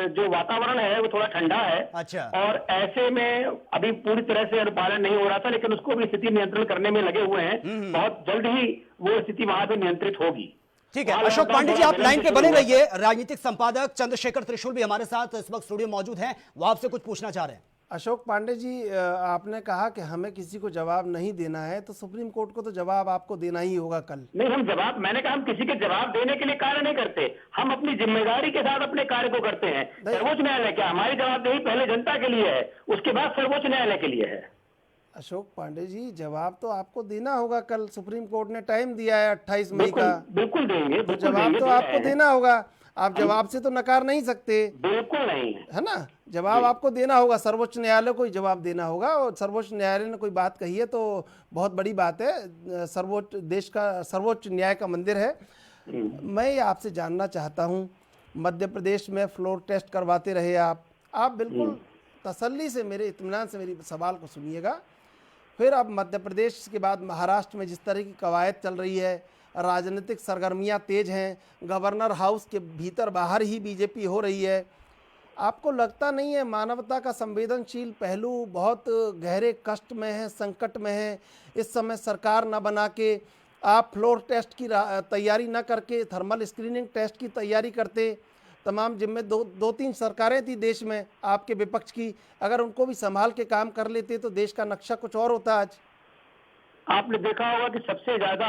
Speaker 10: जो वातावरण है वो थोड़ा ठंडा है।
Speaker 3: अच्छा।
Speaker 10: और ऐसे में अभी पूरी तरह से अनुपालन नहीं हो रहा था, लेकिन उसको भी स्थिति नियंत्रण करने में लगे हुए हैं। बहुत जल्द ही वो स्थिति वहां पे नियंत्रित होगी।
Speaker 3: ठीक है अशोक पांडे जी, आप लाइन पे बने रहिए। राजनीतिक संपादक चंद्रशेखर त्रिशूल भी हमारे साथ इस वक्त स्टूडियो मौजूद हैं, वो आपसे कुछ पूछना चाह रहे हैं।
Speaker 9: अशोक पांडे जी, आपने कहा कि हमें किसी को जवाब नहीं देना है, तो सुप्रीम कोर्ट को तो जवाब आपको देना ही होगा कल।
Speaker 10: नहीं, हम जवाब, मैंने कहा हम किसी के जवाब देने के लिए कार्य नहीं करते, हम अपनी जिम्मेदारी के साथ अपने कार्य को करते हैं। सर्वोच्च न्यायालय क्या, हमारी जवाबदेही पहले जनता के लिए है, उसके बाद सर्वोच्च न्यायालय के लिए है।
Speaker 9: अशोक पांडे जी, जवाब तो आपको देना होगा कल। सुप्रीम कोर्ट ने टाइम दिया है 28 मई का।
Speaker 10: बिल्कुल देंगे,
Speaker 9: तो जवाब तो आपको देना होगा। आप जवाब से तो नकार नहीं सकते।
Speaker 10: बिल्कुल नहीं,
Speaker 9: है ना? जवाब आपको देना होगा, सर्वोच्च न्यायालय को ही जवाब देना होगा। और सर्वोच्च न्यायालय ने कोई बात कही है तो बहुत बड़ी बात है। देश का सर्वोच्च न्याय का मंदिर है। मैं आपसे जानना चाहता हूं मध्य प्रदेश में फ्लोर टेस्ट करवाते रहे आप बिल्कुल तसल्ली से मेरे इत्मीनान से मेरी सवाल को सुनिएगा। फिर अब मध्य प्रदेश के बाद महाराष्ट्र में जिस तरह की कवायद चल रही है, राजनीतिक सरगर्मियां तेज हैं, गवर्नर हाउस के भीतर बाहर ही बीजेपी हो रही है, आपको लगता नहीं है मानवता का संवेदनशील पहलू बहुत गहरे कष्ट में है, संकट में है? इस समय सरकार न बना के आप फ्लोर टेस्ट की तैयारी न करके थर्मल स्क्रीनिंग टेस्ट की तैयारी करते। तमाम जिम्मे दो तीन सरकारें थी देश में आपके विपक्ष की, अगर उनको भी संभाल के काम कर लेते तो देश का नक्शा कुछ और होता। आज
Speaker 10: आपने देखा होगा कि सबसे ज्यादा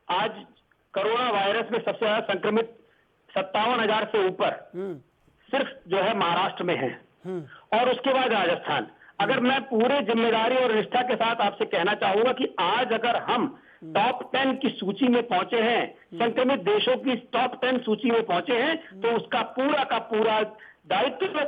Speaker 10: आज कोरोना वायरस में सबसे ज्यादा संक्रमित 57,000 से ऊपर सिर्फ जो है महाराष्ट्र में है, और उसके बाद राजस्थान। अगर मैं पूरे जिम्मेदारी और निष्ठा के साथ आपसे कहना चाहूंगा कि आज अगर हम टॉप 10 की सूची में पहुंचे हैं, संक्रमित देशों की टॉप 10 सूची में पहुंचे हैं, तो उसका पूरा का पूरा दायित्व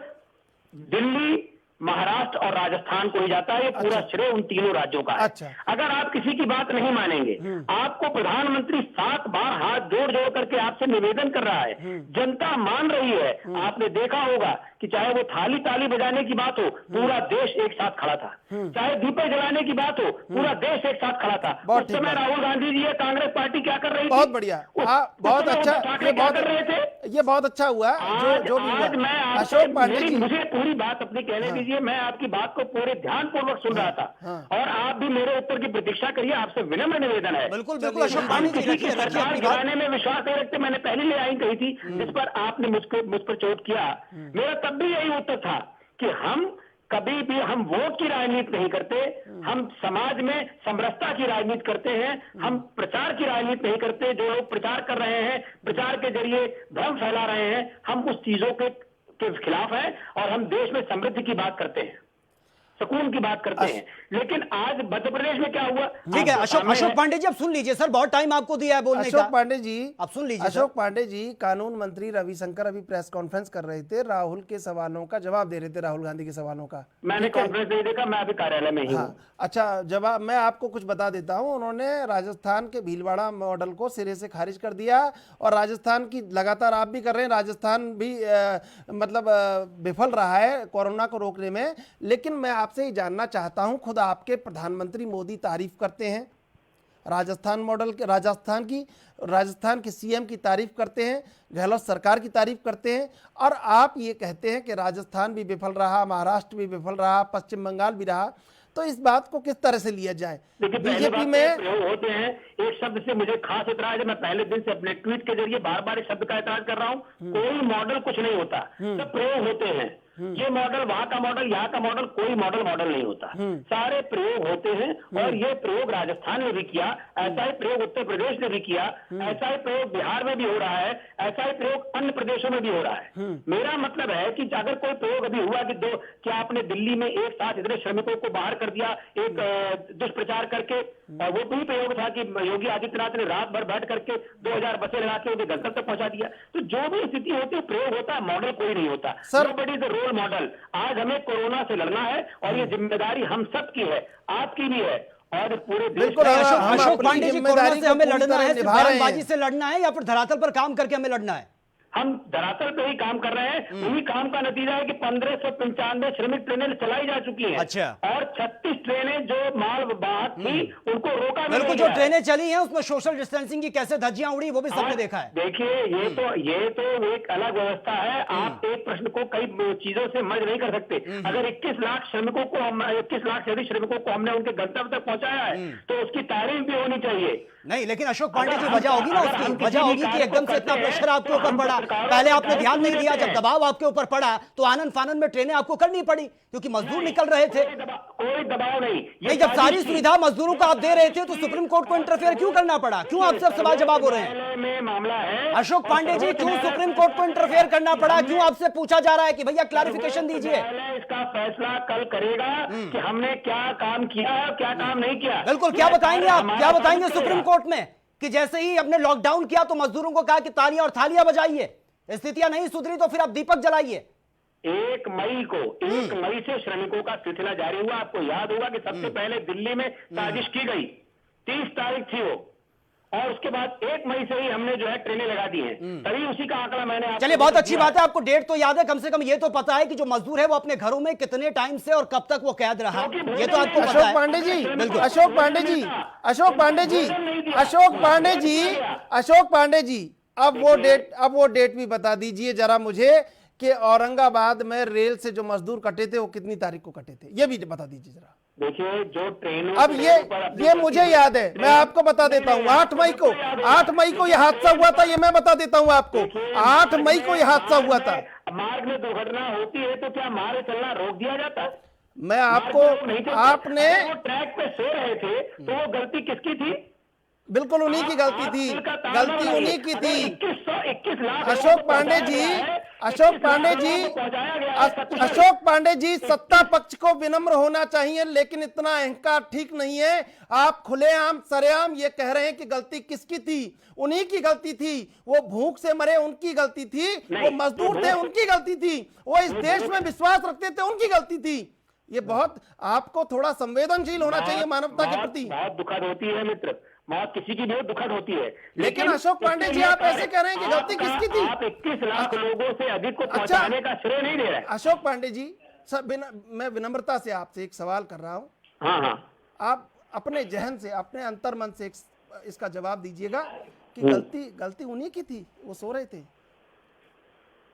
Speaker 10: दिल्ली, महाराष्ट्र और राजस्थान को ही जाता है। ये पूरा श्रेय उन तीनों राज्यों का है। अगर आप किसी की बात नहीं मानेंगे, आपको प्रधानमंत्री 7 बार हाथ जोड़ जोड़ करके आपसे निवेदन कर रहा है, जनता मान रही है। आपने देखा होगा कि चाहे वो ताली बजाने की बात हो, पूरा देश एक साथ खड़ा था, चाहे दीपक जलाने की बात हो, पूरा देश एक साथ खड़ा था। उस समय राहुल गांधी जी, कांग्रेस पार्टी क्या कर रही थी?
Speaker 9: बहुत बढ़िया, बहुत अच्छा, ये बहुत अच्छा हुआ।
Speaker 10: आज मैं
Speaker 9: अशोक पांडे जी,
Speaker 10: मुझे पूरी बात अपनी कहने दीजिए। मैं आपकी बात को पूरे ध्यानपूर्वक सुन रहा था, और आप भी मेरे उत्तर की प्रतीक्षा करिए। आपसे विनम्र निवेदन है।
Speaker 3: बिल्कुल बिल्कुल अशोक पांडे जी,
Speaker 10: सरकार गिराने में विश्वास नहीं रखते। मैंने पहली लाइन कही थी, जिस पर आपने मुझ पर चोट किया। मेरा तब भी यही उत्तर था कि हम कभी भी हम वोट की राजनीति नहीं करते, हम समाज में समरसता की राजनीति करते हैं, हम प्रचार की राजनीति नहीं करते। जो लोग प्रचार कर रहे हैं, प्रचार के जरिए भ्रम फैला रहे हैं, हम उस चीजों के खिलाफ है, और हम देश में समृद्धि की बात करते हैं, सुकून की बात करते हैं। लेकिन आज मध्य प्रदेश में क्या हुआ?
Speaker 3: ठीक है अशोक पांडे जी, अब सुन लीजिए सर, बहुत टाइम आपको दिया है बोलने का।
Speaker 9: अशोक पांडे जी,
Speaker 3: अब सुन लीजिए।
Speaker 9: अशोक पांडे जी, कानून मंत्री रविशंकर अभी प्रेस कॉन्फ्रेंस कर रहे थे, राहुल के सवालों का जवाब दे रहे थे, राहुल गांधी के सवालों का।
Speaker 10: मैंने कॉन्फ्रेंस नहीं देखा, मैं अभी कार्यालय में ही हूं।
Speaker 9: अच्छा, जवाब मैं आपको कुछ बता देता हूं। उन्होंने राजस्थान के भीलवाड़ा मॉडल को सिरे से खारिज कर दिया, और राजस्थान की लगातार आप भी कर रहे हैं, राजस्थान भी मतलब विफल रहा है कोरोना को रोकने में। लेकिन मैं आपसे ये जानना चाहता हूं, खुद आपके प्रधानमंत्री मोदी तारीफ करते हैं राजस्थान मॉडल के, राजस्थान के सीएम की तारीफ करते हैं, गहलोत सरकार की तारीफ करते हैं, और आप ये कहते हैं कि राजस्थान भी विफल रहा, महाराष्ट्र भी विफल रहा, पश्चिम बंगाल भी रहा। तो इस बात को किस तरह से लिया जाए?
Speaker 10: बीजेपी में प्रयोग होते हैं। एक शब्द से मुझे खास इतराज है, मैं पहले दिन से अपने ट्वीट के जरिए बार बार इस शब्द का इतराज कर रहा हूं। कोई मॉडल कुछ नहीं होता, सब प्रयोग होते हैं। ये मॉडल, वहां का मॉडल, यहाँ का मॉडल, कोई मॉडल नहीं होता, सारे प्रयोग होते हैं। और ये प्रयोग राजस्थान ने भी किया, ऐसा ही प्रयोग उत्तर प्रदेश ने भी किया, ऐसा ही प्रयोग बिहार में भी हो रहा है, ऐसा ही प्रयोग अन्य प्रदेशों में भी हो रहा है। मेरा मतलब है कि अगर कोई प्रयोग अभी हुआ कि क्या आपने दिल्ली में एक साथ इतने श्रमिकों को बाहर कर दिया एक दुष्प्रचार करके, और वो भी प्रयोग था कि योगी आदित्यनाथ ने रात भर बैठ करके 2000 बसें लगा के उनके गंतव्य तक पहुंचा दिया। तो जो भी स्थिति होती है, प्रयोग होता है, मॉडल कोई नहीं होता। Nobody is the role model. आज हमें कोरोना से लड़ना है, और ये जिम्मेदारी हम सब की है, आपकी भी है, और पूरे देश
Speaker 3: की। अशोक पांडे जी, कोरोना से हमें लड़ना है, सिर्फ बयानबाजी से लड़ना है, या फिर धरातल पर काम करके हमें लड़ना है?
Speaker 10: हम धरातल पे ही काम कर रहे हैं। उन्हीं काम का नतीजा है कि 1595 श्रमिक ट्रेनें चलाई जा चुकी हैं।
Speaker 3: अच्छा।
Speaker 10: और 36 ट्रेनें जो माल वाहक थी उनको रोका भी
Speaker 3: बिल्कुल, जो ट्रेनें चली हैं उसमें सोशल डिस्टेंसिंग की कैसे धज्जियां उड़ी, वो भी सबने देखा है।
Speaker 10: देखिए, ये तो एक अलग व्यवस्था है। आप एक प्रश्न को कई चीजों से मर्ज नहीं कर सकते। अगर 21 लाख श्रमिकों को 21 लाख से अधिक श्रमिकों को हमने उनके गंतव्य तक पहुंचाया है, तो उसकी तारीफ भी होनी चाहिए।
Speaker 3: नहीं, लेकिन अशोक पांडे जी, वजह होगी ना उसकी, वजह होगी कि एकदम से इतना प्रेशर आपके ऊपर पड़ा, पहले आपने ध्यान नहीं दिया, जब दबाव आपके ऊपर पड़ा तो आनन फानन में ट्रेनें आपको करनी पड़ी, क्योंकि मजदूर निकल रहे थे।
Speaker 10: कोई दबाव नहीं,
Speaker 3: जब सारी सुविधा मजदूरों को आप दे रहे थे, तो सुप्रीम कोर्ट को इंटरफेयर क्यों करना पड़ा? क्यों आपसे अब सवाल जवाब हो रहे हैं?
Speaker 10: मामला है
Speaker 3: अशोक पांडे जी, क्यों सुप्रीम कोर्ट को इंटरफेयर करना पड़ा? क्यों आपसे पूछा जा रहा है कि भैया क्लैरिफिकेशन दीजिए?
Speaker 10: इसका फैसला कल करेगा कि हमने क्या काम किया है, क्या काम नहीं किया।
Speaker 3: बिल्कुल, क्या बताएंगे आप, क्या बताएंगे सुप्रीम कोर्ट में कि जैसे ही हमने लॉकडाउन किया तो मजदूरों को कहा कि तालियां और थालियां बजाइए, स्थितियां नहीं सुधरी तो फिर आप दीपक जलाइए।
Speaker 10: 1 मई से श्रमिकों का सिलसिला जारी हुआ। आपको याद होगा कि सबसे पहले दिल्ली में साजिश की गई, 30 तारीख थी वो, और उसके बाद 1 मई से ही हमने जो है ट्रेनें लगा दी हैं। तभी उसी का आंकड़ा मैंने आपको
Speaker 3: चलिए, बहुत अच्छी
Speaker 10: दिया।
Speaker 3: बात है, आपको डेट तो याद है, कम से कम ये तो पता है कि जो मजदूर है वो अपने घरों में कितने टाइम से और कब तक वो कैद रहा, ये तो आपको पता
Speaker 9: अशोक
Speaker 3: है।
Speaker 9: पांडे जी,
Speaker 3: बिल्कुल।
Speaker 9: अशोक पांडे जी, अशोक पांडे जी, अशोक पांडे जी, अशोक पांडे जी, अब वो डेट भी बता दीजिए जरा मुझे कि औरंगाबाद में रेल से जो मजदूर कटे थे वो कितनी तारीख को कटे थे, ये भी बता दीजिए जरा।
Speaker 10: देखिए, जो ट्रेनों
Speaker 9: अब ये मुझे याद है, मैं आपको बता देता हूँ, 8 मई को यह हादसा हुआ था, ये मैं बता देता हूँ आपको, 8 मई को यह हादसा हुआ था।
Speaker 10: मार्ग में दुर्घटना होती है तो क्या मार्ग चलना रोक दिया जाता है?
Speaker 9: मैं आपको, आपने
Speaker 10: अगर वो ट्रैक पे सो रहे थे तो वो गलती किसकी थी?
Speaker 9: बिल्कुल उन्हीं की गलती थी, गलती उन्हीं की थी।
Speaker 10: 21 लाख
Speaker 9: अशोक पांडे जी, अशोक पांडे जी, अशोक पांडे जी, सत्ता पक्ष को विनम्र होना चाहिए, लेकिन इतना अहंकार ठीक नहीं है। आप खुलेआम सरेआम ये कह रहे हैं कि गलती किसकी थी? उन्हीं की गलती थी। वो भूख से मरे उनकी गलती थी, वो मजदूर थे उनकी गलती थी, वो इस देश में विश्वास रखते थे उनकी गलती थी। ये बहुत, आपको थोड़ा संवेदनशील होना चाहिए मानवता के प्रति।
Speaker 10: बहुत दुखद होती है मित्र, मौत किसी की भी दुखद होती है,
Speaker 9: लेकिन अशोक पांडे जी आप ऐसे कह रहे हैं कि गलती किसकी थी?
Speaker 10: आप 21 लाख लोगों से अधिक को पहुंचाने का श्रेय नहीं दे रहे।
Speaker 9: अशोक पांडे जी, मैं विनम्रता से आपसे एक सवाल कर रहा हूं।
Speaker 10: हाँ हाँ,
Speaker 9: आप अपने जहन से, अपने अंतर्मन से इसका जवाब दीजिएगा कि गलती उन्हीं की थी, वो सो रहे थे।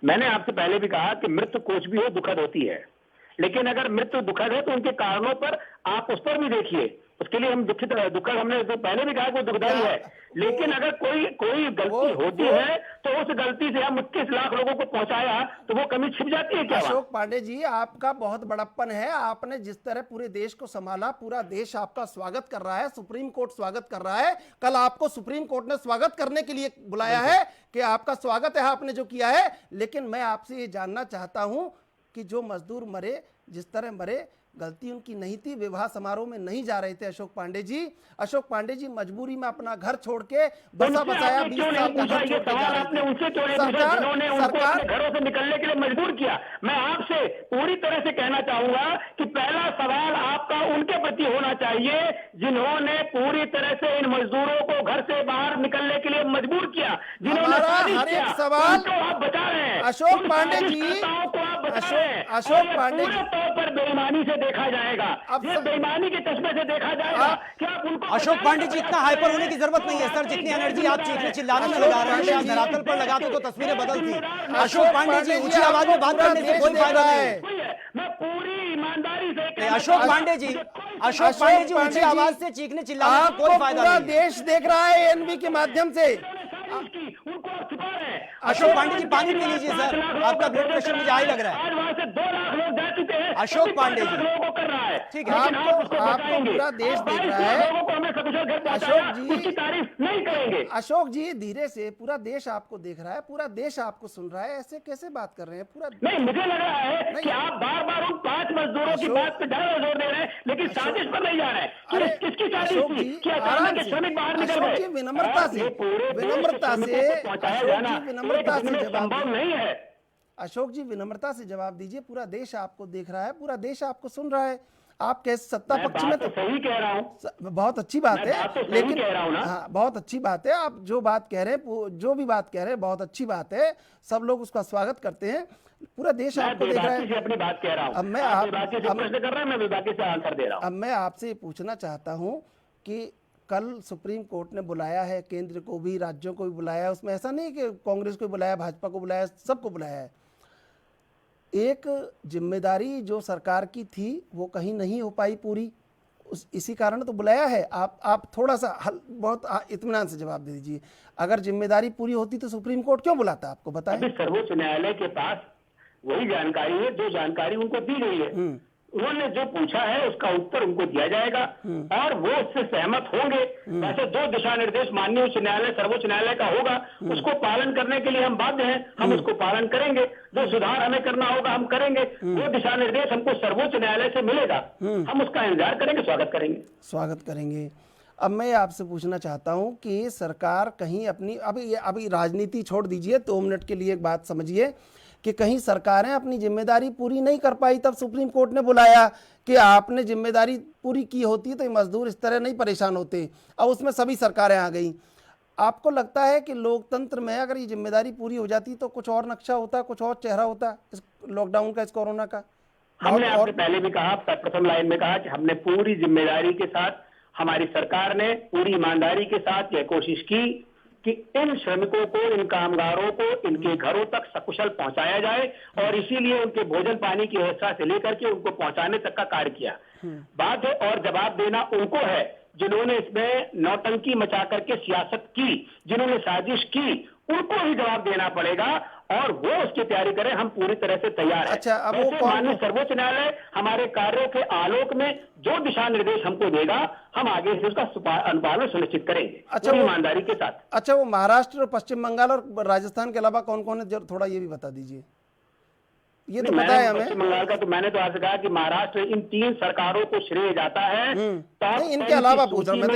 Speaker 10: मैंने आपसे पहले भी कहा कि मृत्यु कुछ भी हो दुखद होती है, लेकिन अगर मृत्यु दुखद है तो उनके कारणों पर आप उस पर भी देखिए, उसके लिए हम दुखद, हमने तो पहले भी कहा कि दुखदाई है, लेकिन अगर कोई गलती होती है तो उस गलती से हम 21 लाख लोगों को पहुंचाया तो वो कमी छिप जाती है क्या?
Speaker 9: अशोक पांडे जी, आपका बहुत बड़प्पन है, आपने जिस तरह पूरे देश को संभाला, पूरा देश आपका स्वागत कर रहा है, सुप्रीम कोर्ट स्वागत कर रहा है, कल आपको सुप्रीम कोर्ट ने स्वागत करने के लिए बुलाया है कि आपका स्वागत है आपने जो किया है। लेकिन मैं आपसे ये जानना चाहता हूं कि जो मजदूर मरे, जिस तरह मरे, गलती उनकी नहीं थी, विवाह समारोह में नहीं जा रहे थे अशोक पांडे जी। अशोक पांडे जी मजबूरी में अपना घर छोड़ के बसा बसाया 20 साल का घर छोड़ के जा रहे थे।
Speaker 10: सरकार घरों से निकलने के लिए मजबूर किया। मैं आपसे पूरी तरह से कहना चाहूंगा कि पहला सवाल आपका उनके प्रति होना चाहिए जिन्होंने पूरी तरह से इन मजदूरों को घर से बाहर निकलने के लिए मजबूर किया, जिन्होंने
Speaker 9: हर एक सवाल
Speaker 10: आप बचा रहे हैं।
Speaker 9: अशोक पांडे जी, अशोक पांडे जी,
Speaker 10: तौर पर बेईमानी से देखा जाएगा, अब ये बेईमानी के चश्मे से देखा जाएगा। क्या उनको
Speaker 3: अशोक पांडे जी, इतना हाइपर होने की जरूरत नहीं है सर, जितनी एनर्जी आप चीखने चिल्लाने में लगा रहे हैं, धरातल पर लगाते तो तस्वीरें बदलती। अशोक पांडे जी, ऊंची आवाज में बात करने से कोई फायदा नहीं।
Speaker 10: मैं पूरी ईमानदारी से
Speaker 3: अशोक पांडे जी, ऊंची आवाज से चीखने चिल्लाने से कोई फायदा नहीं।
Speaker 9: देश देख रहा है एएनबी के माध्यम से।
Speaker 10: उनको छुपा रहे हैं।
Speaker 3: अशोक पांडे जी, पानी पी लीजिए सर, आपका ब्लड प्रेशर मुझे हाई लग रहा है।
Speaker 10: आज वहां से 2 लाख लोग जा चुके हैं।
Speaker 3: अशोक पांडे जी,
Speaker 10: लोगों को कर रहा है,
Speaker 3: ठीक है,
Speaker 9: आपको पूरा देश देख रहा है।
Speaker 10: लोगों को हमने सकुशल घर पहुंचाया, उसकी तारीफ नहीं करेंगे।
Speaker 9: अशोक जी, धीरे से, पूरा देश आपको देख रहा है, पूरा देश आपको सुन रहा है, ऐसे कैसे बात कर रहे हैं? पूरा
Speaker 10: नहीं, मुझे लग रहा है कि आप बार बार उन 5 मजदूरों की बात पे ज्यादा जोर दे रहे हैं, लेकिन साजिश पर नहीं जा रहे हैं। किसकी साजिश थी कि अचानक श्रमिक बाहर निकल गए?
Speaker 9: विनम्रता से, विनम्रता से विनम्रता से जवाब
Speaker 10: नहीं है।
Speaker 9: अशोक जी, विनम्रता से जवाब दीजिए, पूरा देश आपको देख रहा है, पूरा देश आपको सुन रहा है। आप कैसे सत्ता पक्ष में
Speaker 10: तो सही कह रहा हूं,
Speaker 9: बहुत अच्छी बात है, लेकिन
Speaker 10: कह रहा हूं ना,
Speaker 9: हाँ, बहुत अच्छी बात है। आप जो बात कह रहे हैं, जो भी बात कह रहे हैं, बहुत अच्छी बात है, सब लोग उसका स्वागत करते हैं, पूरा देश आपको देख रहा है।
Speaker 10: अपनी बात कह रहा हूं।
Speaker 9: अब मैं
Speaker 10: प्रश्न कर रहा हूं, मैं विभाग से आंसर दे रहा हूं।
Speaker 9: अब मैं आपसे पूछना चाहता हूं कि कल सुप्रीम कोर्ट ने बुलाया है, केंद्र को भी, राज्यों को भी बुलाया है, उसमें ऐसा नहीं कि कांग्रेस को बुलाया, भाजपा को बुलाया, सबको बुलाया है। एक जिम्मेदारी जो सरकार की थी वो कहीं नहीं हो पाई पूरी, इसी कारण तो बुलाया है। आप थोड़ा सा बहुत इत्मीनान से जवाब दे दीजिए, अगर जिम्मेदारी पूरी होती तो सुप्रीम कोर्ट क्यों बुलाता, आपको बताएं।
Speaker 10: सर्वोच्च न्यायालय के पास वही जानकारी है जो जानकारी उनको दी गई है, उन्होंने जो पूछा है उसका उत्तर उनको दिया जाएगा और वो उससे सहमत होंगे। वैसे 2 दिशा निर्देश माननीय उच्च न्यायालय, सर्वोच्च न्यायालय का होगा, उसको पालन करने के लिए हम बाध्य हैं, हम उसको पालन करेंगे। जो सुधार हमें करना होगा हम करेंगे। वो दिशा निर्देश हमको सर्वोच्च न्यायालय से मिलेगा, हम उसका इंतजार करेंगे, स्वागत करेंगे।
Speaker 9: अब मैं आपसे पूछना चाहता हूं कि सरकार कहीं अपनी, अभी राजनीति छोड़ दीजिए, 2 मिनट के लिए एक बात समझिए कि कहीं सरकारें अपनी जिम्मेदारी पूरी नहीं कर पाई, तब सुप्रीम कोर्ट ने बुलाया कि आपने जिम्मेदारी पूरी की होती तो ये मजदूर इस तरह नहीं परेशान होते। अब उसमें सभी सरकारें आ गई। आपको लगता है कि लोकतंत्र में अगर ये जिम्मेदारी पूरी हो जाती तो कुछ और नक्शा होता, कुछ और चेहरा होता इस लॉकडाउन का, इस कोरोना का?
Speaker 10: हमने आपसे पहले भी कहा, प्रथम लाइन में कहा कि हमने पूरी जिम्मेदारी के साथ, हमारी सरकार ने पूरी ईमानदारी के साथ यह कोशिश की कि इन श्रमिकों को, इन कामगारों को इनके घरों तक सकुशल पहुंचाया जाए, और इसीलिए उनके भोजन पानी की व्यवस्था से लेकर के उनको पहुंचाने तक का कार्य किया। बात है और जवाब देना उनको है जिन्होंने इसमें नौटंकी मचा करके सियासत की, जिन्होंने साजिश की, उनको ही जवाब देना पड़ेगा, और वो उसकी तैयारी करें। हम पूरी तरह से तैयार हैं।
Speaker 9: अच्छा, अब वो
Speaker 10: माननीय सर्वोच्च न्यायालय हमारे कार्यों के आलोक में जो दिशा निर्देश हमको देगा, हम आगे से उसका अनुपालन सुनिश्चित करेंगे,
Speaker 9: अच्छा,
Speaker 10: पूरी ईमानदारी के साथ।
Speaker 9: अच्छा, वो महाराष्ट्र और पश्चिम बंगाल और राजस्थान के अलावा कौन कौन है, थोड़ा ये भी बता दीजिए। ये तो पता है हमें।
Speaker 10: पश्चिम बंगाल का तो मैंने तो आपसे कहा कि महाराष्ट्र इन 3 सरकारों को श्रेय जाता है।
Speaker 9: नहीं, इनके अलावा पूछ रहा हूं मैं तो,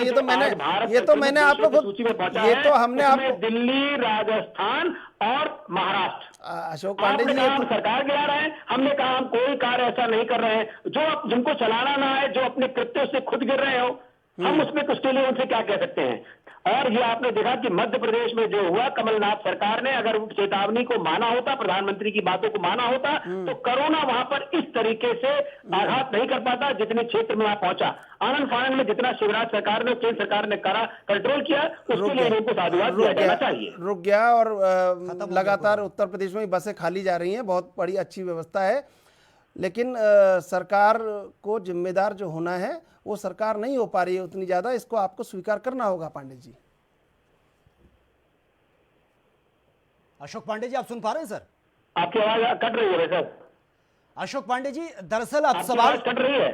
Speaker 9: ये तो मैंने आपको
Speaker 10: सूची में पहुंचा
Speaker 9: ये
Speaker 10: है,
Speaker 9: तो हमने आपको
Speaker 10: दिल्ली, राजस्थान और महाराष्ट्र।
Speaker 9: अशोक पांडे जी,
Speaker 10: हम सरकार गिरा रहे हैं, हमने कहा हम कोई कार्य ऐसा नहीं कर रहे हैं जो जिनको चलाना ना है, जो अपने कृत्यों से खुद गिर रहे हो, हम उसमें कुछ के लिए उनसे क्या कह सकते हैं। और ये आपने देखा कि मध्य प्रदेश में जो हुआ, कमलनाथ सरकार ने अगर चेतावनी को माना होता, प्रधानमंत्री की बातों को माना होता, तो कोरोना वहां पर इस तरीके से आघात नहीं कर पाता जितने क्षेत्र में वहां पहुंचा। आनंद फानंद में जितना शिवराज सरकार ने, केंद्र सरकार ने करा कंट्रोल किया, उसके लिए उनको साधुवाद दिया जाना चाहिए।
Speaker 9: रुक गया, और लगातार उत्तर प्रदेश में बसें खाली जा रही हैं, बहुत बड़ी अच्छी व्यवस्था है, लेकिन सरकार को जिम्मेदार जो होना है वो सरकार नहीं हो पा रही है उतनी ज्यादा, इसको आपको स्वीकार करना होगा पांडे जी।
Speaker 3: अशोक पांडे जी, आप सुन पा रहे हैं सर?
Speaker 10: आपकी आवाज कट रही है सर।
Speaker 3: अशोक पांडे जी, दरअसल आप सवाल
Speaker 10: कट रही है।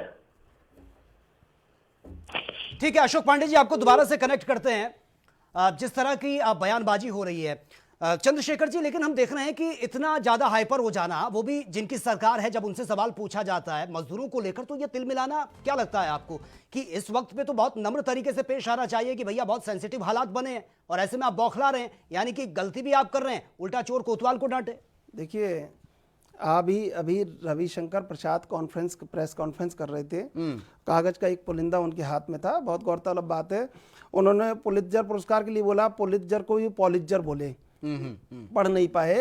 Speaker 3: ठीक है अशोक पांडे जी, आपको दोबारा से कनेक्ट करते हैं। जिस तरह की बयानबाजी हो रही है चंद्रशेखर जी, लेकिन हम देख रहे हैं कि इतना ज्यादा हाइपर हो जाना, वो भी जिनकी सरकार है, जब उनसे सवाल पूछा जाता है मजदूरों को लेकर, तो ये तिल मिलाना क्या लगता है आपको कि इस वक्त पे तो बहुत नम्र तरीके से पेश आना चाहिए कि भैया बहुत सेंसिटिव हालात बने हैं और ऐसे में आप बौखला रहे हैं, यानी कि गलती भी आप कर रहे हैं, उल्टा चोर कोतवाल को डांटे।
Speaker 9: देखिए, अभी रविशंकर प्रसाद प्रेस कॉन्फ्रेंस कर रहे थे, कागज का एक पुलिंदा उनके हाथ में था। बहुत गौरतलब बात है, उन्होंने पुलित्जर पुरस्कार के लिए बोला, पुलित्जर को भी पॉलित्जर बोले, पढ़ नहीं पाए,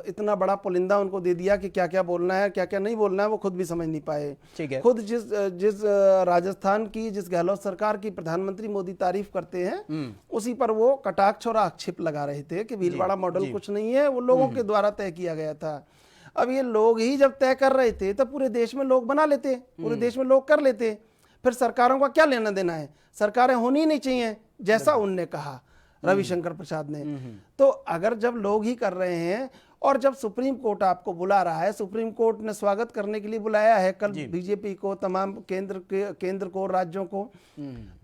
Speaker 9: इतना बड़ा पुलिंदा उनको दे दिया कि क्या क्या बोलना है क्या क्या नहीं बोलना है वो खुद भी समझ नहीं पाए। खुद जिस राजस्थान की, जिस गहलोत सरकार की प्रधानमंत्री मोदी तारीफ करते हैं, उसी पर वो कटाक्ष और आक्षेप लगा रहे थे कि भीलवाड़ा मॉडल कुछ नहीं है, वो लोगों के द्वारा तय किया गया था। अब ये लोग ही जब तय कर रहे थे तो पूरे देश में लोग बना लेते, पूरे देश में लोग कर लेते, फिर सरकारों का क्या लेना देना है? सरकारें होनी नहीं चाहिए, जैसा उनने कहा रविशंकर प्रसाद ने। तो अगर जब लोग ही कर रहे हैं और जब सुप्रीम कोर्ट आपको बुला रहा है, सुप्रीम कोर्ट ने स्वागत करने के लिए बुलाया है कल बीजेपी को, तमाम केंद्र को, राज्यों को,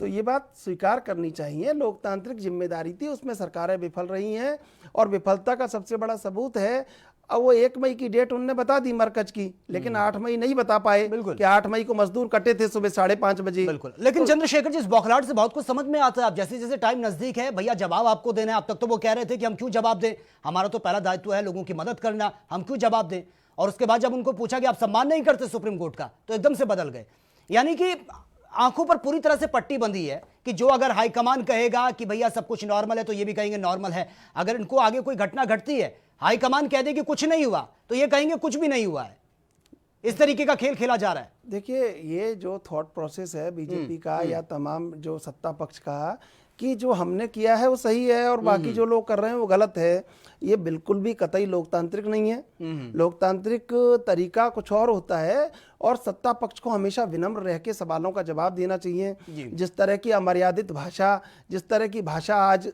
Speaker 9: तो ये बात स्वीकार करनी चाहिए। लोकतांत्रिक जिम्मेदारी थी, उसमें सरकारें विफल रही हैं, और विफलता का सबसे बड़ा सबूत है, अब वो 1 मई की डेट उन्होंने बता दी मरकज की, लेकिन 8 मई नहीं बता पाए कि 8 मई को मजदूर कटे थे सुबह 5:30 बजे।
Speaker 3: बिल्कुल, लेकिन चंद्रशेखर जी, इस बौखलाहट से बहुत कुछ समझ में आता है। अब जैसे जैसे टाइम नजदीक है, भैया जवाब आपको देना है। अब तक तो वो कह रहे थे कि हम क्यों जवाब दें, हमारा तो पहला दायित्व है लोगों की मदद करना, हम क्यों जवाब दें। और उसके बाद जब उनको पूछा कि आप सम्मान नहीं करते सुप्रीम कोर्ट का, तो एकदम से बदल गए। यानी कि आंखों पर पूरी तरह से पट्टी बंधी है कि जो अगर हाईकमान कहेगा कि भैया सब कुछ नॉर्मल है, तो ये भी कहेंगे नॉर्मल है। अगर इनको आगे कोई घटना घटती है, हाईकमान कह दे कि कुछ नहीं हुआ, तो ये कहेंगे कुछ भी नहीं हुआ है। इस तरीके का खेल खेला जा रहा है।
Speaker 9: देखिए, ये जो थॉट प्रोसेस है बीजेपी का या तमाम जो सत्ता पक्ष का, कि जो हमने किया है वो सही है और बाकी जो लोग कर रहे हैं वो गलत है, ये बिल्कुल भी कतई लोकतांत्रिक नहीं है। लोकतांत्रिक तरीका कुछ और होता है, और सत्ता पक्ष को हमेशा विनम्र रह के सवालों का जवाब देना चाहिए। जिस तरह की अमर्यादित भाषा, जिस तरह की भाषा आज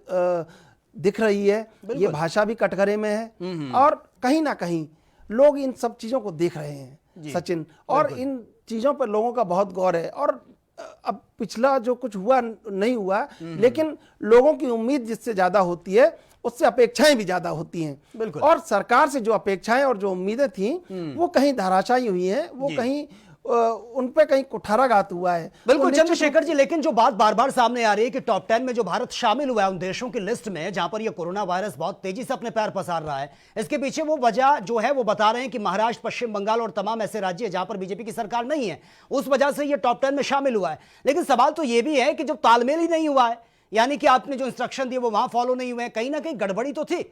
Speaker 9: दिख रही है, ये भाषा भी कटघरे में है, और कहीं ना कहीं लोग इन सब चीजों को देख रहे हैं सचिन, और इन चीजों पर लोगों का बहुत गौर है। और अब पिछला जो कुछ हुआ नहीं हुआ, लेकिन लोगों की उम्मीद जिससे ज्यादा होती है, उससे अपेक्षाएं भी ज्यादा होती हैं, और सरकार से जो अपेक्षाएं और जो उम्मीदें थी वो कहीं धराशायी हुई हैं, वो कहीं उन पे कहीं कुठाराघात हुआ है।
Speaker 3: बिल्कुल चंद्रशेखर जी, लेकिन जो बात बार बार सामने आ रही है कि टॉप 10 में जो भारत शामिल हुआ है उन देशों की लिस्ट में जहां पर ये कोरोना वायरस बहुत तेजी से अपने पैर पसार रहा है, इसके पीछे वो वजह जो है वो बता रहे हैं कि महाराष्ट्र, पश्चिम बंगाल और तमाम ऐसे राज्य जहां पर बीजेपी की सरकार नहीं है, उस वजह से ये टॉप 10 में शामिल हुआ है। लेकिन सवाल तो ये भी है कि जब तालमेल ही नहीं हुआ है, यानी कि आपने जो इंस्ट्रक्शन दिए वो वहां फॉलो नहीं हुए, कहीं ना कहीं गड़बड़ी तो थी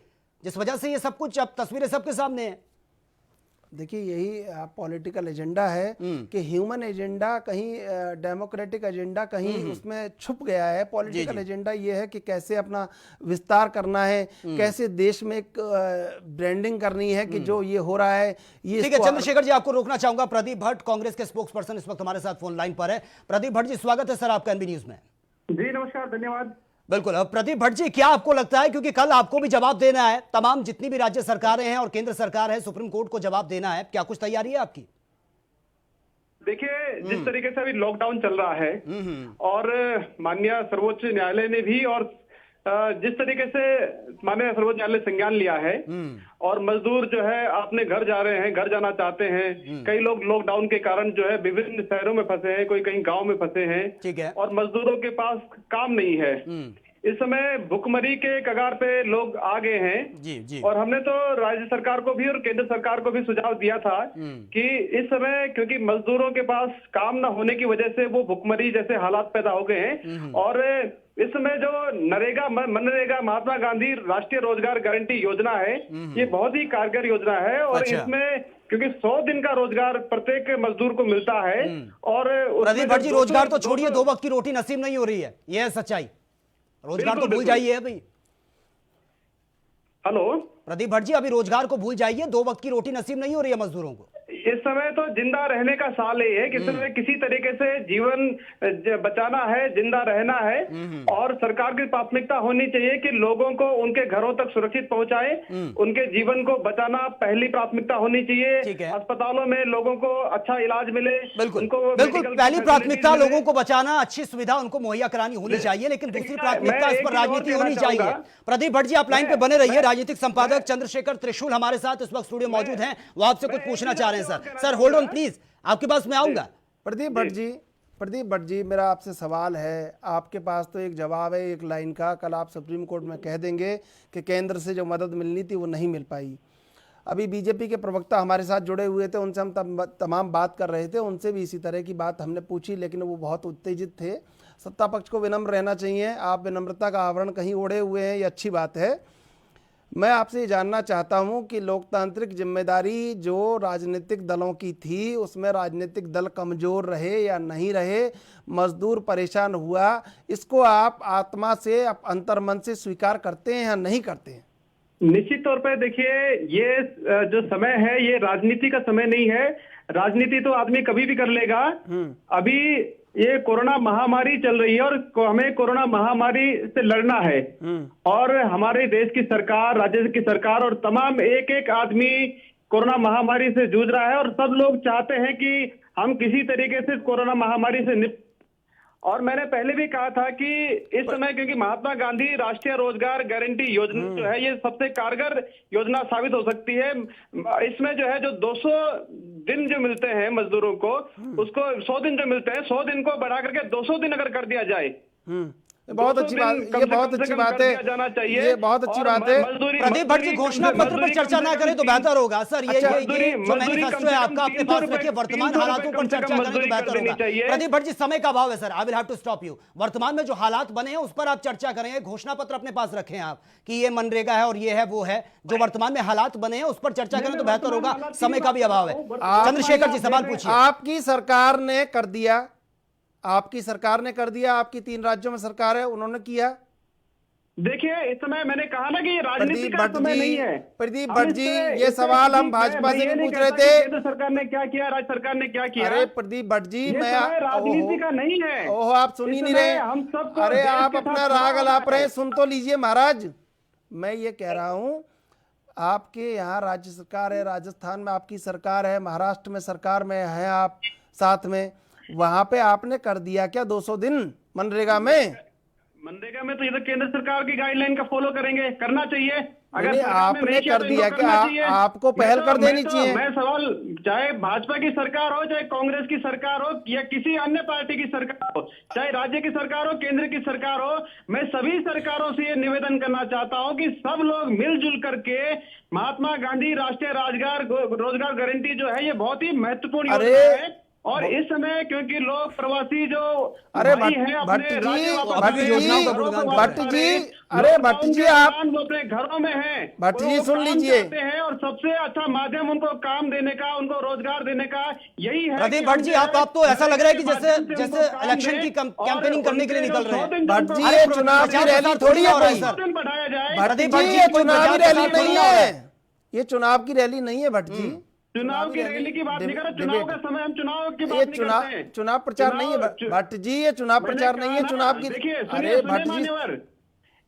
Speaker 3: जिस वजह से ये सब कुछ अब तस्वीरें सबके सामने है।
Speaker 9: देखिए यही पॉलिटिकल एजेंडा है कि ह्यूमन एजेंडा कहीं डेमोक्रेटिक एजेंडा कहीं उसमें छुप गया है। पॉलिटिकल एजेंडा ये है कि कैसे अपना विस्तार करना है, कैसे देश में एक ब्रांडिंग करनी है कि जो ये हो रहा है ये।
Speaker 3: ठीक है चंद्रशेखर जी, आपको रोकना चाहूंगा। प्रदीप भट्ट कांग्रेस के स्पोक्स पर्सन इस वक्त हमारे साथ फोन लाइन पर है। प्रदीप भट्ट जी, स्वागत है सर आपका एनबी न्यूज में।
Speaker 10: जी नमस्कार, धन्यवाद।
Speaker 3: बिल्कुल। अब प्रदीप भट्ट जी, क्या आपको लगता है, क्योंकि कल आपको भी जवाब देना है, तमाम जितनी भी राज्य सरकारें हैं और केंद्र सरकार है, सुप्रीम कोर्ट को जवाब देना है, क्या कुछ तैयारी है आपकी?
Speaker 10: देखिए जिस तरीके से अभी लॉकडाउन चल रहा है और माननीय सर्वोच्च न्यायालय ने भी और जिस तरीके से माननीय सर्वोच्च न्यायालय संज्ञान लिया है और मजदूर जो है अपने घर जा रहे हैं, घर जाना चाहते हैं। कई लोग लॉकडाउन के कारण जो है विभिन्न शहरों में फंसे हैं, कोई कहीं गांव में फंसे हैं।
Speaker 3: ठीक है।
Speaker 10: और मजदूरों के पास काम नहीं है। इस समय भुखमरी के कगार पे लोग आ गए हैं।
Speaker 3: जी।
Speaker 10: और हमने तो राज्य सरकार को भी और केंद्र सरकार को भी सुझाव दिया था कि इस समय क्योंकि मजदूरों के पास काम न होने की वजह से वो भुखमरी जैसे हालात पैदा हो गए हैं। और इस समय जो मनरेगा महात्मा गांधी राष्ट्रीय रोजगार गारंटी योजना है, ये बहुत ही कारगर योजना है। और इसमें क्योंकि 100 दिन का रोजगार प्रत्येक मजदूर को मिलता है। और
Speaker 3: प्रदीप भट्ट जी, रोजगार तो छोड़िए, 2 वक्त की रोटी नसीब नहीं हो रही है, यह है सच्चाई। रोजगार तो भूल जाइए अभी।
Speaker 10: हेलो
Speaker 3: प्रदीप भट्ट जी, अभी रोजगार को भूल जाइए, 2 वक्त की रोटी नसीब नहीं हो रही है मजदूरों को।
Speaker 10: इस समय तो जिंदा रहने का साल ही है कि इस समय किसी तरीके से जीवन बचाना है, जिंदा रहना है। और सरकार की प्राथमिकता होनी चाहिए कि लोगों को उनके घरों तक सुरक्षित पहुंचाए, उनके जीवन को बचाना पहली प्राथमिकता होनी चाहिए। अस्पतालों में लोगों को अच्छा इलाज मिले।
Speaker 3: बिल्कुल पहली प्राथमिकता लोगों को बचाना, अच्छी सुविधा उनको मुहैया करानी होनी चाहिए, लेकिन दूसरी प्राथमिकता इस पर राजनीति होनी चाहिए। प्रदीप भट्ट जी, आप लाइन पे बने रहिए। राजनीतिक संपादक चंद्रशेखर त्रिशूल हमारे साथ इस वक्त स्टूडियो मौजूद हैं, वो आपसे कुछ पूछना चाह रहे हैं। सर होल्ड ऑन प्लीज, आपके पास मैं आऊंगा।
Speaker 9: प्रदीप भट्ट जी, मेरा आपसे सवाल है, आपके पास तो एक जवाब है एक लाइन का, कल आप सुप्रीम कोर्ट में कह देंगे कि केंद्र से जो मदद मिलनी थी वो नहीं मिल पाई। अभी बीजेपी के प्रवक्ता हमारे साथ जुड़े हुए थे, उनसे हम तमाम बात कर रहे थे, उनसे भी इसी तरह की बात हमने पूछी, लेकिन वो बहुत उत्तेजित थे। सत्ता पक्ष को विनम्र रहना चाहिए, आप विनम्रता का आवरण कहीं ओढ़े हुए हैं, ये अच्छी बात है। मैं आपसे ये जानना चाहता हूं कि लोकतांत्रिक जिम्मेदारी जो राजनीतिक दलों की थी, उसमें राजनीतिक दल कमजोर रहे या नहीं रहे, मजदूर परेशान हुआ, इसको आप आत्मा से अंतर्मन से स्वीकार करते हैं या नहीं करते हैं?
Speaker 10: निश्चित तौर पर देखिए, ये जो समय है ये राजनीति का समय नहीं है। राजनीति तो आदमी कभी भी कर लेगा। अभी ये कोरोना महामारी चल रही है और हमें कोरोना महामारी से लड़ना है। और हमारे देश की सरकार, राज्य की सरकार और तमाम एक एक आदमी कोरोना महामारी से जूझ रहा है। और सब लोग चाहते हैं कि हम किसी तरीके से कोरोना महामारी से और मैंने पहले भी कहा था कि इस समय क्योंकि महात्मा गांधी राष्ट्रीय रोजगार गारंटी योजना जो है ये सबसे कारगर योजना साबित हो सकती है। इसमें जो है जो 200 दिन जो मिलते हैं मजदूरों को, उसको 100 दिन जो मिलते हैं, 100 दिन को बढ़ा करके 200 दिन अगर कर दिया जाए,
Speaker 9: बहुत अच्छी बात, ये बहुत अच्छी बात है, ये बहुत अच्छी बात है।
Speaker 3: प्रदीप भट्ट जी, घोषणा पत्र पर चर्चा ना करें तो बेहतर होगा सर। ये जो मैनिफेस्टो है आपका, अपने पास रखिए, वर्तमान हालातों पर चर्चा करें तो बेहतर होगा। प्रदीप भट्ट जी, समय का अभाव है sir, I will have to stop you. वर्तमान में जो हालात बने हैं उस पर आप चर्चा करें, घोषणा पत्र अपने पास रखें आप कि ये मनरेगा है और ये है वो है, जो वर्तमान में हालात बने हैं उस पर चर्चा करें तो बेहतर होगा, समय का भी अभाव है। चंद्रशेखर जी, सवाल पूछिए।
Speaker 9: आपकी सरकार ने कर दिया, आपकी सरकार ने कर दिया, आपकी 3 राज्यों में सरकार है, उन्होंने किया।
Speaker 10: देखिए इस समय मैंने कहा ना कि ये राजनीति का समय नहीं है।
Speaker 9: प्रदीप भट्ट जी, ये सवाल हम भाजपा से भी पूछ रहे थे,
Speaker 10: केंद्र सरकार ने क्या किया, राज्य सरकार ने क्या किया।
Speaker 9: अरे प्रदीप भट्ट जी, मैं
Speaker 10: राजनीति का नहीं है।
Speaker 9: ओहो, आप सुन ही नहीं रहे,
Speaker 10: हम सबको,
Speaker 9: अरे आप अपना राग अलाप रहे, सुन तो लीजिए महाराज। मैं ये कह रहा हूं, आपके यहाँ राज्य सरकार है, राजस्थान में आपकी सरकार है, महाराष्ट्र में सरकार में है आप साथ में, वहां पे आपने कर दिया क्या 200 दिन मनरेगा में?
Speaker 10: मनरेगा में तो ये तो केंद्र सरकार की गाइडलाइन का फॉलो करेंगे, करना चाहिए। अगर
Speaker 9: आपने कर दिया क्या? आपको पहल कर देनी चाहिए।
Speaker 10: मैं सवाल, चाहे भाजपा की सरकार हो, चाहे कांग्रेस की सरकार हो या किसी अन्य पार्टी की सरकार हो, चाहे राज्य की सरकार हो, केंद्र की सरकार हो, मैं सभी सरकारों से ये निवेदन करना चाहता हूं कि सब लोग मिलजुल करके महात्मा गांधी राष्ट्रीय रोजगार गारंटी जो है ये बहुत ही महत्वपूर्ण योजना है। और इस समय क्योंकि लोग प्रवासी जो
Speaker 9: अरे
Speaker 10: भाई हैं अपने
Speaker 9: भट्ट
Speaker 10: राज्य
Speaker 9: जी,
Speaker 10: वापस
Speaker 9: भट्ट
Speaker 10: गए,
Speaker 9: जी,
Speaker 10: घरों को वापस
Speaker 9: भट्ट
Speaker 10: आ
Speaker 9: जी,
Speaker 10: रहे,
Speaker 9: अरे
Speaker 10: लॉकडाउन
Speaker 9: भट्ट जी
Speaker 10: के
Speaker 9: आप
Speaker 10: दौरान वो अपने घरों में हैं,
Speaker 9: भट्ट जी
Speaker 10: वो
Speaker 9: सुन
Speaker 10: काम
Speaker 9: लीजिए।
Speaker 10: करते हैं और सबसे अच्छा माध्यम उनको काम देने का, उनको रोजगार देने का यही है।
Speaker 3: प्रदीप
Speaker 10: कि
Speaker 3: भट्ट जी,
Speaker 10: हम
Speaker 3: आप तो ऐसा लग रहा है कि
Speaker 10: के
Speaker 3: जैसे
Speaker 10: माध्यम से
Speaker 3: जैसे
Speaker 10: उनको काम
Speaker 3: इलेक्शन
Speaker 10: दें
Speaker 3: की
Speaker 10: और
Speaker 3: कैंपेनिंग करने के लिए
Speaker 10: उनके
Speaker 3: निकल
Speaker 10: जो
Speaker 3: रहे
Speaker 10: 100
Speaker 3: हैं।
Speaker 10: दिन
Speaker 9: भट्ट
Speaker 10: जो
Speaker 9: जी,
Speaker 10: उनको
Speaker 9: ये
Speaker 10: काम
Speaker 9: चुनाव की
Speaker 3: प्रचार
Speaker 9: रैली
Speaker 3: प्रसार
Speaker 9: थोड़ी है
Speaker 3: हो रहा है
Speaker 9: कोई।
Speaker 3: सर।
Speaker 10: 100 दिन बढ़ाया जाए।
Speaker 9: भट्ट
Speaker 3: प्रदीप
Speaker 9: जी,
Speaker 3: भट्ट जी,
Speaker 9: ये
Speaker 3: कोई
Speaker 9: चुनावी
Speaker 3: प्रचार
Speaker 9: रैली
Speaker 3: प्रसार
Speaker 9: नहीं
Speaker 3: थोड़ी ना हो रहा
Speaker 9: है, ये चुनाव की रैली नहीं है भट्ट जी।
Speaker 10: चुनाव की रैली की बात नहीं कर रहे, चुनाव का समय, हम चुनाव की बात
Speaker 9: ये
Speaker 10: नहीं
Speaker 9: चुनाव
Speaker 10: करते हैं।
Speaker 9: चुनाव प्रचार नहीं है भट्ट जी, ये चुनाव
Speaker 10: मैंने
Speaker 9: प्रचार
Speaker 10: कहा
Speaker 9: नहीं है,
Speaker 10: ना,
Speaker 9: चुनाव की।
Speaker 10: देखिए
Speaker 9: अरे
Speaker 10: सुनिए
Speaker 9: भट्ट जी,
Speaker 10: मान्यवर,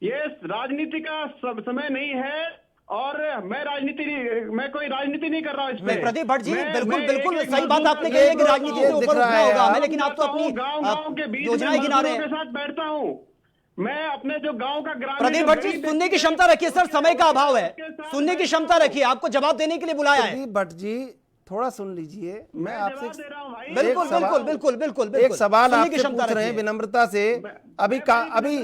Speaker 10: ये राजनीति का समय नहीं है और मैं कोई राजनीति नहीं कर रहा हूं इस पे।
Speaker 3: नहीं प्रदीप भट्ट जी, बिल्कुल बिल्कुल
Speaker 10: एक-एक
Speaker 3: सही बात
Speaker 10: मजदूर
Speaker 3: आपने
Speaker 10: का
Speaker 3: कही है कि
Speaker 10: देख
Speaker 3: राजनीति
Speaker 10: रहा
Speaker 3: से
Speaker 10: हूं।
Speaker 3: ऊपर उठना होगा हमें, लेकिन आप तो अपनी
Speaker 10: गांव के बीच में
Speaker 3: योजनाएं गिना रहे
Speaker 10: मजदूरों
Speaker 3: हैं।
Speaker 10: के साथ बैठता हूं मैं, अपने जो गांव का ग्रामीण
Speaker 3: प्रदीप भट्ट जी, सुनने की क्षमता रखिए सर, समय का अभाव है, सुनने की क्षमता रखिए, आपको जवाब देने के लिए बुलाया है।
Speaker 9: प्रदीप भट्ट जी थोड़ा सुन लीजिए, मैं आपसे
Speaker 10: दे रहा हूं भाई।
Speaker 3: बिल्कुल बिल्कुल बिल्कुल बिल्कुल
Speaker 9: एक सवाल
Speaker 3: सुनने की
Speaker 9: आपसे
Speaker 3: क्षमता
Speaker 9: पूछ रहे हैं
Speaker 3: रखिए।
Speaker 9: विनम्रता से। अभी अभी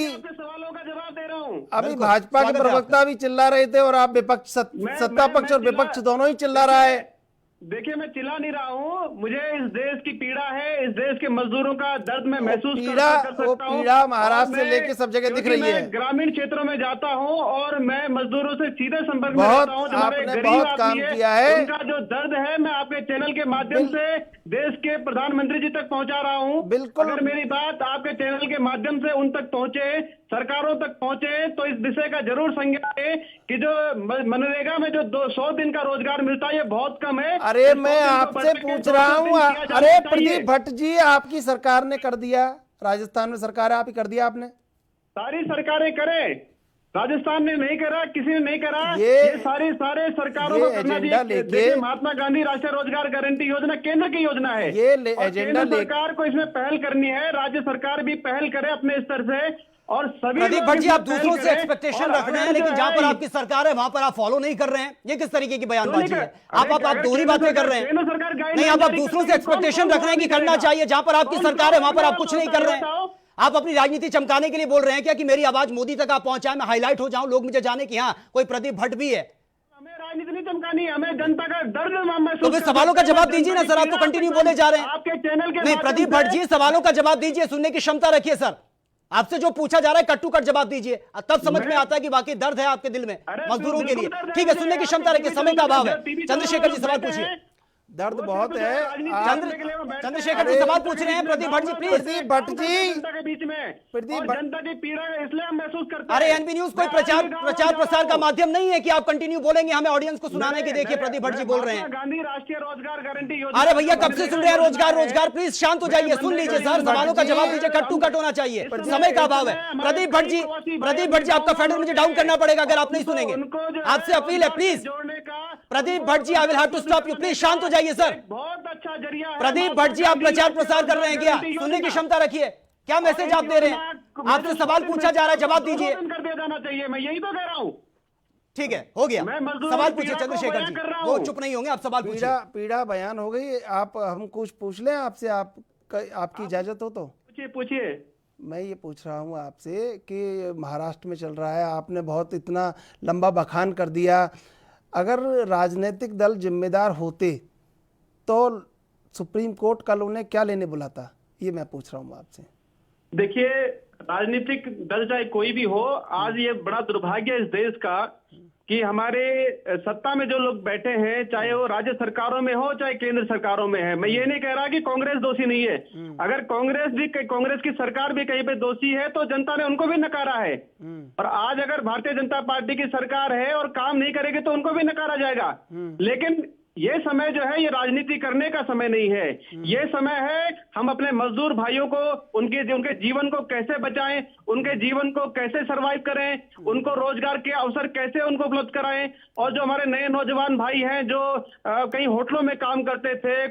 Speaker 10: आपके सवालों का जवाब दे रहा हूं।
Speaker 9: अभी
Speaker 3: बिल्कुल,
Speaker 9: भाजपा के
Speaker 3: स्वागत है
Speaker 9: प्रवक्ता भी चिल्ला रहे थे और आप विपक्ष सत्ता पक्ष और विपक्ष दोनों ही चिल्ला रहा है।
Speaker 10: देखिए मैं चिल्ला नहीं रहा हूँ, मुझे इस देश की पीड़ा है, इस देश के मजदूरों का दर्द मैं महसूस कर सकता हूँ।
Speaker 9: पीड़ा महाराष्ट्र से लेके सब जगह दिख रही है।
Speaker 10: ग्रामीण क्षेत्रों में जाता हूँ और मैं मजदूरों से सीधे संपर्क में
Speaker 9: बहुत
Speaker 10: रहता हूँ। जो हमारे
Speaker 9: आपने
Speaker 10: गरीब
Speaker 9: बहुत
Speaker 10: आदमी
Speaker 9: काम
Speaker 10: है,
Speaker 9: किया है।
Speaker 10: उनका जो दर्द है मैं आपके चैनल के माध्यम से देश के प्रधानमंत्री जी तक पहुंचा रहा हूँ।
Speaker 9: बिल्कुल।
Speaker 10: अगर मेरी बात आपके चैनल के माध्यम से उन तक पहुंचे, सरकारों तक पहुंचे, तो इस विषय का जरूर संज्ञान है कि जो मनरेगा में जो 200 दिन का रोजगार मिलता है ये बहुत कम है।
Speaker 9: अरे मैं आपसे पूछ रहा हूँ, अरे प्रदीप भट्ट जी, आपकी सरकार ने कर दिया, राजस्थान में सरकार है, आप ही कर दिया आपने।
Speaker 10: सारी सरकारें करें, राजस्थान ने नहीं करा, किसी ने नहीं करा,
Speaker 9: ये
Speaker 10: सारे सरकारों
Speaker 9: ये
Speaker 10: को करना
Speaker 9: एजेंडा
Speaker 10: चाहिए।
Speaker 9: लेके-
Speaker 10: देखिए, महात्मा गांधी राष्ट्रीय रोजगार गारंटी योजना केंद्र की योजना है।
Speaker 9: ये
Speaker 10: और
Speaker 9: एजेंडा
Speaker 10: केंद्र सरकार को इसमें पहल करनी है, राज्य सरकार भी पहल करे अपने स्तर से, और सभी
Speaker 3: प्रदीप
Speaker 10: लोग
Speaker 3: भट्ट जी,
Speaker 10: इसमें
Speaker 3: आप
Speaker 10: पहल
Speaker 3: दूसरों से
Speaker 10: करें।
Speaker 3: एक्सपेक्टेशन
Speaker 10: और
Speaker 3: रख रहे हैं,
Speaker 10: अगर
Speaker 3: लेकिन
Speaker 10: जो
Speaker 3: जहां पर
Speaker 10: है,
Speaker 3: आपकी सरकार है वहां पर आप फॉलो नहीं कर रहे हैं। ये किस तरीके की बयानबाजी है?
Speaker 10: अरे
Speaker 3: आप
Speaker 10: अगर
Speaker 3: दूसरी
Speaker 10: केंद्र
Speaker 3: बातें कर
Speaker 10: सरकार-
Speaker 3: रहे हैं।
Speaker 10: केंद्र सरकार गाइडलाइन
Speaker 3: नहीं, आप
Speaker 10: जारी
Speaker 3: दूसरों से
Speaker 10: करती है,
Speaker 3: एक्सपेक्टेशन
Speaker 10: कौन-
Speaker 3: रख रहे हैं कि
Speaker 10: कौन
Speaker 3: करना
Speaker 10: करेगा?
Speaker 3: चाहिए, जहां पर आपकी
Speaker 10: कौन
Speaker 3: सरकार है वहां पर आप
Speaker 10: करेगा?
Speaker 3: कुछ नहीं कर रहे हैं।
Speaker 10: बताओ।
Speaker 3: आप अपनी राजनीति चमकाने के लिए बोल रहे हैं क्या कि मेरी आवाज मोदी तक आप पहुंचाएं, मैं हाईलाइट हो जाऊं, लोग मुझे जाने कि हाँ कोई प्रदीप भट्ट भी है।
Speaker 10: हमें राजनीति नहीं चमकानी है, हमें जनता का दर्द महसूस
Speaker 3: तो फिर
Speaker 10: करना
Speaker 3: सवालों का
Speaker 10: है।
Speaker 3: जवाब दीजिए ना सर, आप तो
Speaker 10: जनता की
Speaker 3: कंटिन्यू
Speaker 10: पीड़ा
Speaker 3: बोले जा रहे हैं।
Speaker 10: आपके चैनल के
Speaker 3: नहीं
Speaker 10: माध्यम
Speaker 3: प्रदीप भट्ट
Speaker 10: से-
Speaker 3: जी, सवालों का जवाब दीजिए, सुनने की क्षमता रखिए सर। आपसे जो पूछा जा रहा है कट टू कट जवाब दीजिए, तब समझ में आता है कि वाकई दर्द है आपके दिल में मजदूरों के लिए। ठीक है, सुनने की क्षमता रखिए, समय का अभाव है। चंद्रशेखर जी सवाल पूछिए।
Speaker 9: दर्द बहुत है।
Speaker 3: चंद्रशेखर जी सवाल पूछ रहे हैं, प्रदीप भट्ट जी प्लीज।
Speaker 9: प्रदीप भट्ट जी,
Speaker 10: जनता के बीच में
Speaker 9: प्रदीप
Speaker 10: और
Speaker 9: भट्ट-
Speaker 10: जनता की पीड़ा इसलिए हम महसूस करते हैं।
Speaker 3: अरे एनबी न्यूज कोई प्रचार प्रसार का माध्यम नहीं है कि आप कंटिन्यू बोलेंगे हमें ऑडियंस को सुनाने की। देखिए प्रदीप भट्ट जी बोल रहे हैं।
Speaker 10: गांधी राष्ट्रीय रोजगार गारंटी योजना।
Speaker 3: अरे भैया कब से सुन रहे हैं रोजगार रोजगार, प्लीज शांत हो जाइए, सुन लीजिए सर, सवालों का जवाब दीजिए, कट टू कट होना चाहिए, समय का अभाव है। प्रदीप भट्ट जी आपका फेडर मुझे डाउन करना पड़ेगा अगर आप नहीं सुनेंगे। आपसे अपील है प्लीज।
Speaker 10: जोड़ने का
Speaker 3: Pradeep Bhatt ji, I will have to stop you, please शांत हो जाइए सर।
Speaker 10: बहुत अच्छा जरिया है।
Speaker 3: प्रदीप भट्ट जी, आप प्रचार प्रसार कर रहे हैं क्या? सुनने की क्षमता रखिए, क्या मैसेज आप दे रहे हैं? आपसे सवाल पूछा जा रहा है, जवाब दीजिए।
Speaker 10: कर दिया जाना चाहिए, मैं यही तो कह रहा हूँ।
Speaker 3: ठीक है, हो गया,
Speaker 10: मैं मजदूरों
Speaker 3: सवाल
Speaker 10: की
Speaker 3: पूछिए
Speaker 10: पीड़ा को
Speaker 3: चंद्रशेखर
Speaker 10: बयां
Speaker 3: जी,
Speaker 10: कर रहा
Speaker 3: वो
Speaker 10: हूं।
Speaker 3: चुप नहीं होंगे, आप सवाल पूछिए।
Speaker 9: पीड़ा बयान हो गई। आप हम कुछ पूछ लें आपसे, आपकी इजाजत हो तो?
Speaker 10: पूछिए।
Speaker 9: मैं ये पूछ रहा हूँ आपसे कि महाराष्ट्र में चल रहा है, आपने बहुत इतना लंबा बखान कर दिया, अगर राजनीतिक दल जिम्मेदार होते तो सुप्रीम कोर्ट कल उन्हें क्या लेने बुलाता? ये मैं पूछ रहा हूँ आपसे।
Speaker 10: देखिए, राजनीतिक दल चाहे कोई भी हो, आज ये बड़ा दुर्भाग्य है इस देश का कि हमारे सत्ता में जो लोग बैठे हैं, चाहे वो राज्य सरकारों में हो चाहे केंद्र सरकारों में है, मैं ये नहीं कह रहा कि कांग्रेस दोषी नहीं है। अगर कांग्रेस की सरकार भी कहीं पे दोषी है तो जनता ने उनको भी नकारा है। और आज अगर भारतीय जनता पार्टी की सरकार है और काम नहीं करेगी तो उनको भी नकारा जाएगा। लेकिन ये समय जो है ये राजनीति करने का समय नहीं है। ये समय है हम अपने मजदूर भाइयों को उनके जीवन को कैसे बचाएं, उनके जीवन को कैसे सरवाइव करें, उनको रोजगार के अवसर कैसे उनको उपलब्ध कराएं। और जो हमारे नए नौजवान भाई हैं जो कहीं होटलों में काम करते थे,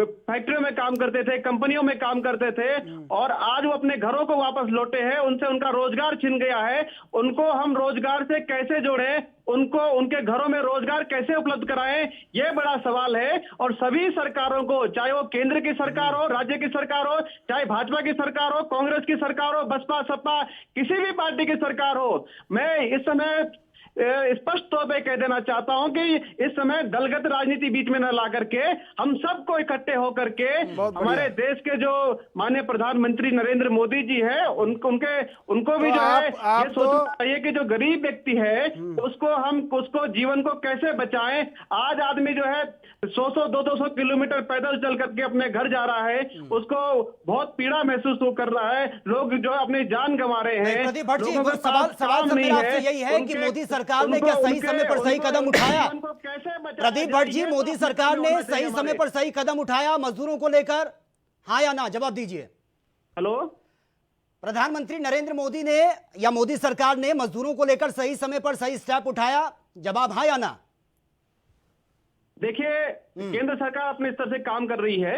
Speaker 10: फैक्ट्रियों में काम करते थे, कंपनियों में काम करते थे और आज वो अपने घरों को वापस लौटे हैं, उनसे उनका रोजगार छिन गया है, उनको हम रोजगार से कैसे जोड़ें, उनको उनके घरों में रोजगार कैसे उपलब्ध कराएं, ये बड़ा सवाल है। और सभी सरकारों को, चाहे वो केंद्र की सरकार हो, राज्य की सरकार हो, चाहे भाजपा की सरकार हो, कांग्रेस की सरकार हो, बसपा सपा किसी भी पार्टी की सरकार हो, मैं इस समय स्पष्ट तौर पे कह देना चाहता हूं कि इस समय दलगत राजनीति बीच में न ला करके हम सबको इकट्ठे होकर के हमारे देश के जो माननीय प्रधानमंत्री नरेंद्र मोदी जी है उनको भी
Speaker 9: तो
Speaker 10: जो है
Speaker 9: आप
Speaker 10: ये सोचना चाहिए कि जो गरीब व्यक्ति है उसको जीवन को कैसे बचाएं। आज आदमी जो है 100-200 किलोमीटर पैदल चल करके अपने घर जा रहा है, उसको बहुत पीड़ा महसूस कर रहा है। लोग जो है अपनी जान गंवा रहे हैं।
Speaker 3: प्रदीप भट्ट जी, सवाल मेरा आपसे यही है कि मोदी सरकार ने क्या सही समय पर सही कदम उठाया? प्रदीप भट्ट जी, मोदी सरकार ने सही समय पर सही कदम उठाया मजदूरों को लेकर, हाँ या ना? जवाब दीजिए।
Speaker 10: हेलो,
Speaker 3: प्रधानमंत्री नरेंद्र मोदी ने या मोदी सरकार ने मजदूरों को लेकर सही समय पर सही स्टेप उठाया? जवाब हाँ या ना?
Speaker 10: देखिए, केंद्र सरकार अपने स्तर से काम कर रही है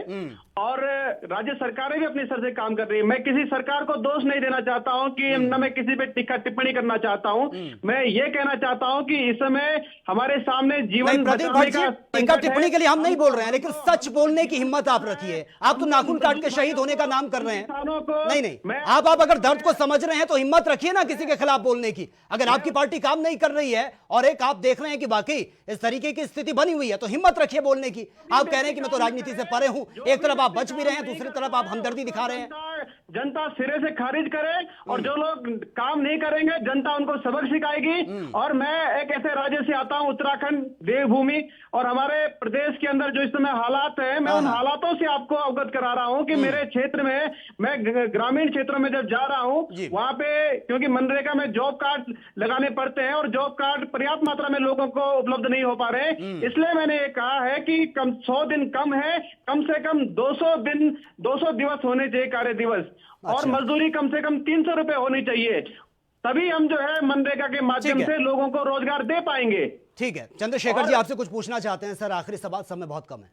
Speaker 10: और राज्य सरकारें भी अपने स्तर से काम कर रही है। मैं किसी सरकार को दोष नहीं देना चाहता हूं कि न मैं किसी पे टीका टिप्पणी करना चाहता हूं। मैं ये कहना चाहता हूं कि इस समय हमारे सामने जीवन बचाने का
Speaker 3: टीका टिप्पणी के लिए हम नहीं बोल रहे हैं, लेकिन सच बोलने की हिम्मत आप रखिए। आप तो नाखून काट के शहीद होने का नाम कर रहे हैं। नहीं, आप अगर दर्द को समझ रहे हैं तो हिम्मत रखिए ना किसी के खिलाफ बोलने की। अगर आपकी पार्टी काम नहीं कर रही है और एक आप देख रहे हैं कि वाकई इस तरीके की स्थिति बनी हुई है, तो हिम्मत रखिए बोलने की। आप कह रहे हैं कि मैं तो राजनीति से परे हूं, एक तरफ आप बच भी रहे हैं, दूसरी तरफ आप हमदर्दी दिखा रहे हैं।
Speaker 10: जनता सिरे से खारिज करे और जो लोग काम नहीं करेंगे जनता उनको सबक सिखाएगी। और मैं एक ऐसे राज्य से आता हूं, उत्तराखंड देवभूमि, और हमारे प्रदेश के अंदर जो इस समय हालात है, मैं उन हालातों से आपको अवगत करा रहा हूं कि मेरे क्षेत्र में, मैं ग्रामीण क्षेत्रों में जब जा रहा हूं वहां पे, क्योंकि मनरेगा में जॉब कार्ड लगाने पड़ते हैं और जॉब कार्ड पर्याप्त मात्रा में लोगों को उपलब्ध नहीं हो पा रहे, इसलिए मैंने ये कहा है कि 100 दिन कम है, कम से कम 200 दिवस होने चाहिए कार्य दिवस। और मजदूरी कम से कम 300 रुपए होनी चाहिए, तभी हम जो है मनरेगा के माध्यम से लोगों को रोजगार दे पाएंगे।
Speaker 3: ठीक है, चंद्रशेखर जी आपसे कुछ पूछना चाहते हैं सर, आखिरी सवाल, समय बहुत कम है।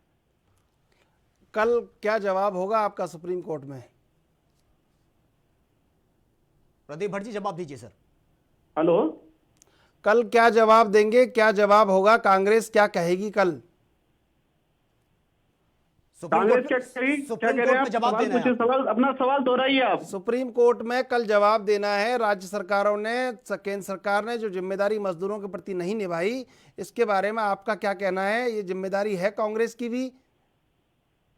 Speaker 9: कल क्या जवाब होगा आपका सुप्रीम कोर्ट में?
Speaker 3: प्रदीप भट्ट जी जवाब दीजिए सर।
Speaker 10: हेलो,
Speaker 9: कल क्या जवाब देंगे, क्या जवाब होगा, कांग्रेस क्या कहेगी कल?
Speaker 10: कांग्रेस क्या कह रहे हैं? जवाब देना है। अपना सवाल दोहराइए आप।
Speaker 9: सुप्रीम कोर्ट में कल जवाब देना है। राज्य सरकारों ने, केंद्र सरकार ने जो जिम्मेदारी मजदूरों के प्रति नहीं निभाई, इसके बारे में आपका क्या कहना है? ये जिम्मेदारी है कांग्रेस की भी?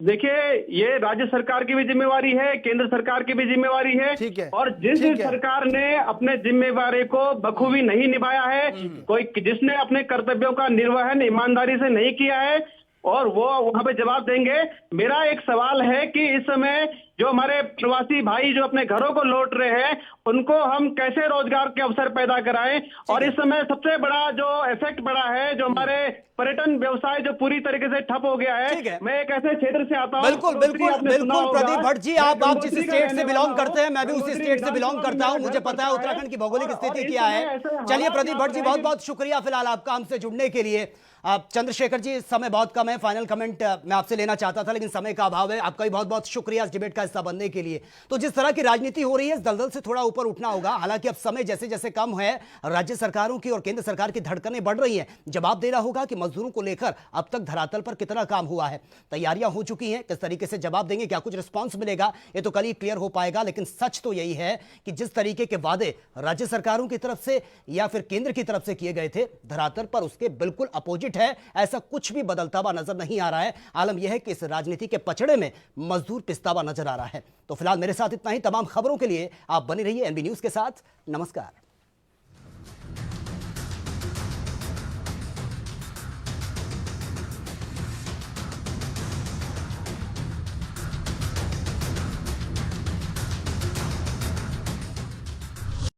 Speaker 10: देखिए, ये राज्य सरकार की भी जिम्मेवारी है, केंद्र सरकार की भी जिम्मेवारी है।
Speaker 9: ठीक है।
Speaker 10: और जिस सरकार ने अपने जिम्मेवारी को बखूबी नहीं निभाया है, कोई जिसने अपने कर्तव्यों का निर्वहन ईमानदारी से नहीं किया है, और वो वहां पे जवाब देंगे। मेरा एक सवाल है कि इस समय जो हमारे प्रवासी भाई जो अपने घरों को लौट रहे हैं, उनको हम कैसे रोजगार के अवसर पैदा कराएं। और इस समय सबसे बड़ा जो इफेक्ट पड़ा है, जो हमारे पर्यटन व्यवसाय जो पूरी तरीके से ठप हो गया है। मैं एक ऐसे क्षेत्र से आता हूं।
Speaker 3: बिल्कुल प्रदीप भट्ट जी, आप जिस स्टेट से बिलोंग करते हैं, मैं भी उसी स्टेट से बिलोंग करता हूं, मुझे पता है उत्तराखंड की भौगोलिक स्थिति क्या है। चलिए प्रदीप भट्ट जी, बहुत बहुत शुक्रिया फिलहाल आपका हमसे जुड़ने के लिए। चंद्रशेखर जी, समय बहुत कम है, फाइनल कमेंट मैं आपसे लेना चाहता था लेकिन समय का अभाव है। आपका भी बहुत बहुत शुक्रिया इस डिबेट का हिस्सा बनने के लिए। तो जिस तरह की राजनीति हो रही है, इस दलदल से थोड़ा ऊपर उठना होगा। हालांकि अब समय जैसे जैसे कम है, राज्य सरकारों की और केंद्र सरकार की धड़कनें बढ़ रही हैं। जवाब देना होगा कि मजदूरों को लेकर अब तक धरातल पर कितना काम हुआ है, तैयारियां हो चुकी हैं, किस तरीके से जवाब देंगे, क्या कुछ रिस्पॉन्स मिलेगा, ये तो कल ही क्लियर हो पाएगा। लेकिन सच तो यही है कि जिस तरीके के वादे राज्य सरकारों की तरफ से या फिर केंद्र की तरफ से किए गए थे, धरातल पर उसके बिल्कुल अपोजिट है। ऐसा कुछ भी बदलता हुआ नजर नहीं आ रहा है। आलम यह है कि इस राजनीति के पचड़े में मजदूर पिसता हुआ नजर आ रहा है। तो फिलहाल मेरे साथ इतना ही। तमाम खबरों के लिए आप बने रहिए एनबी न्यूज के साथ। नमस्कार।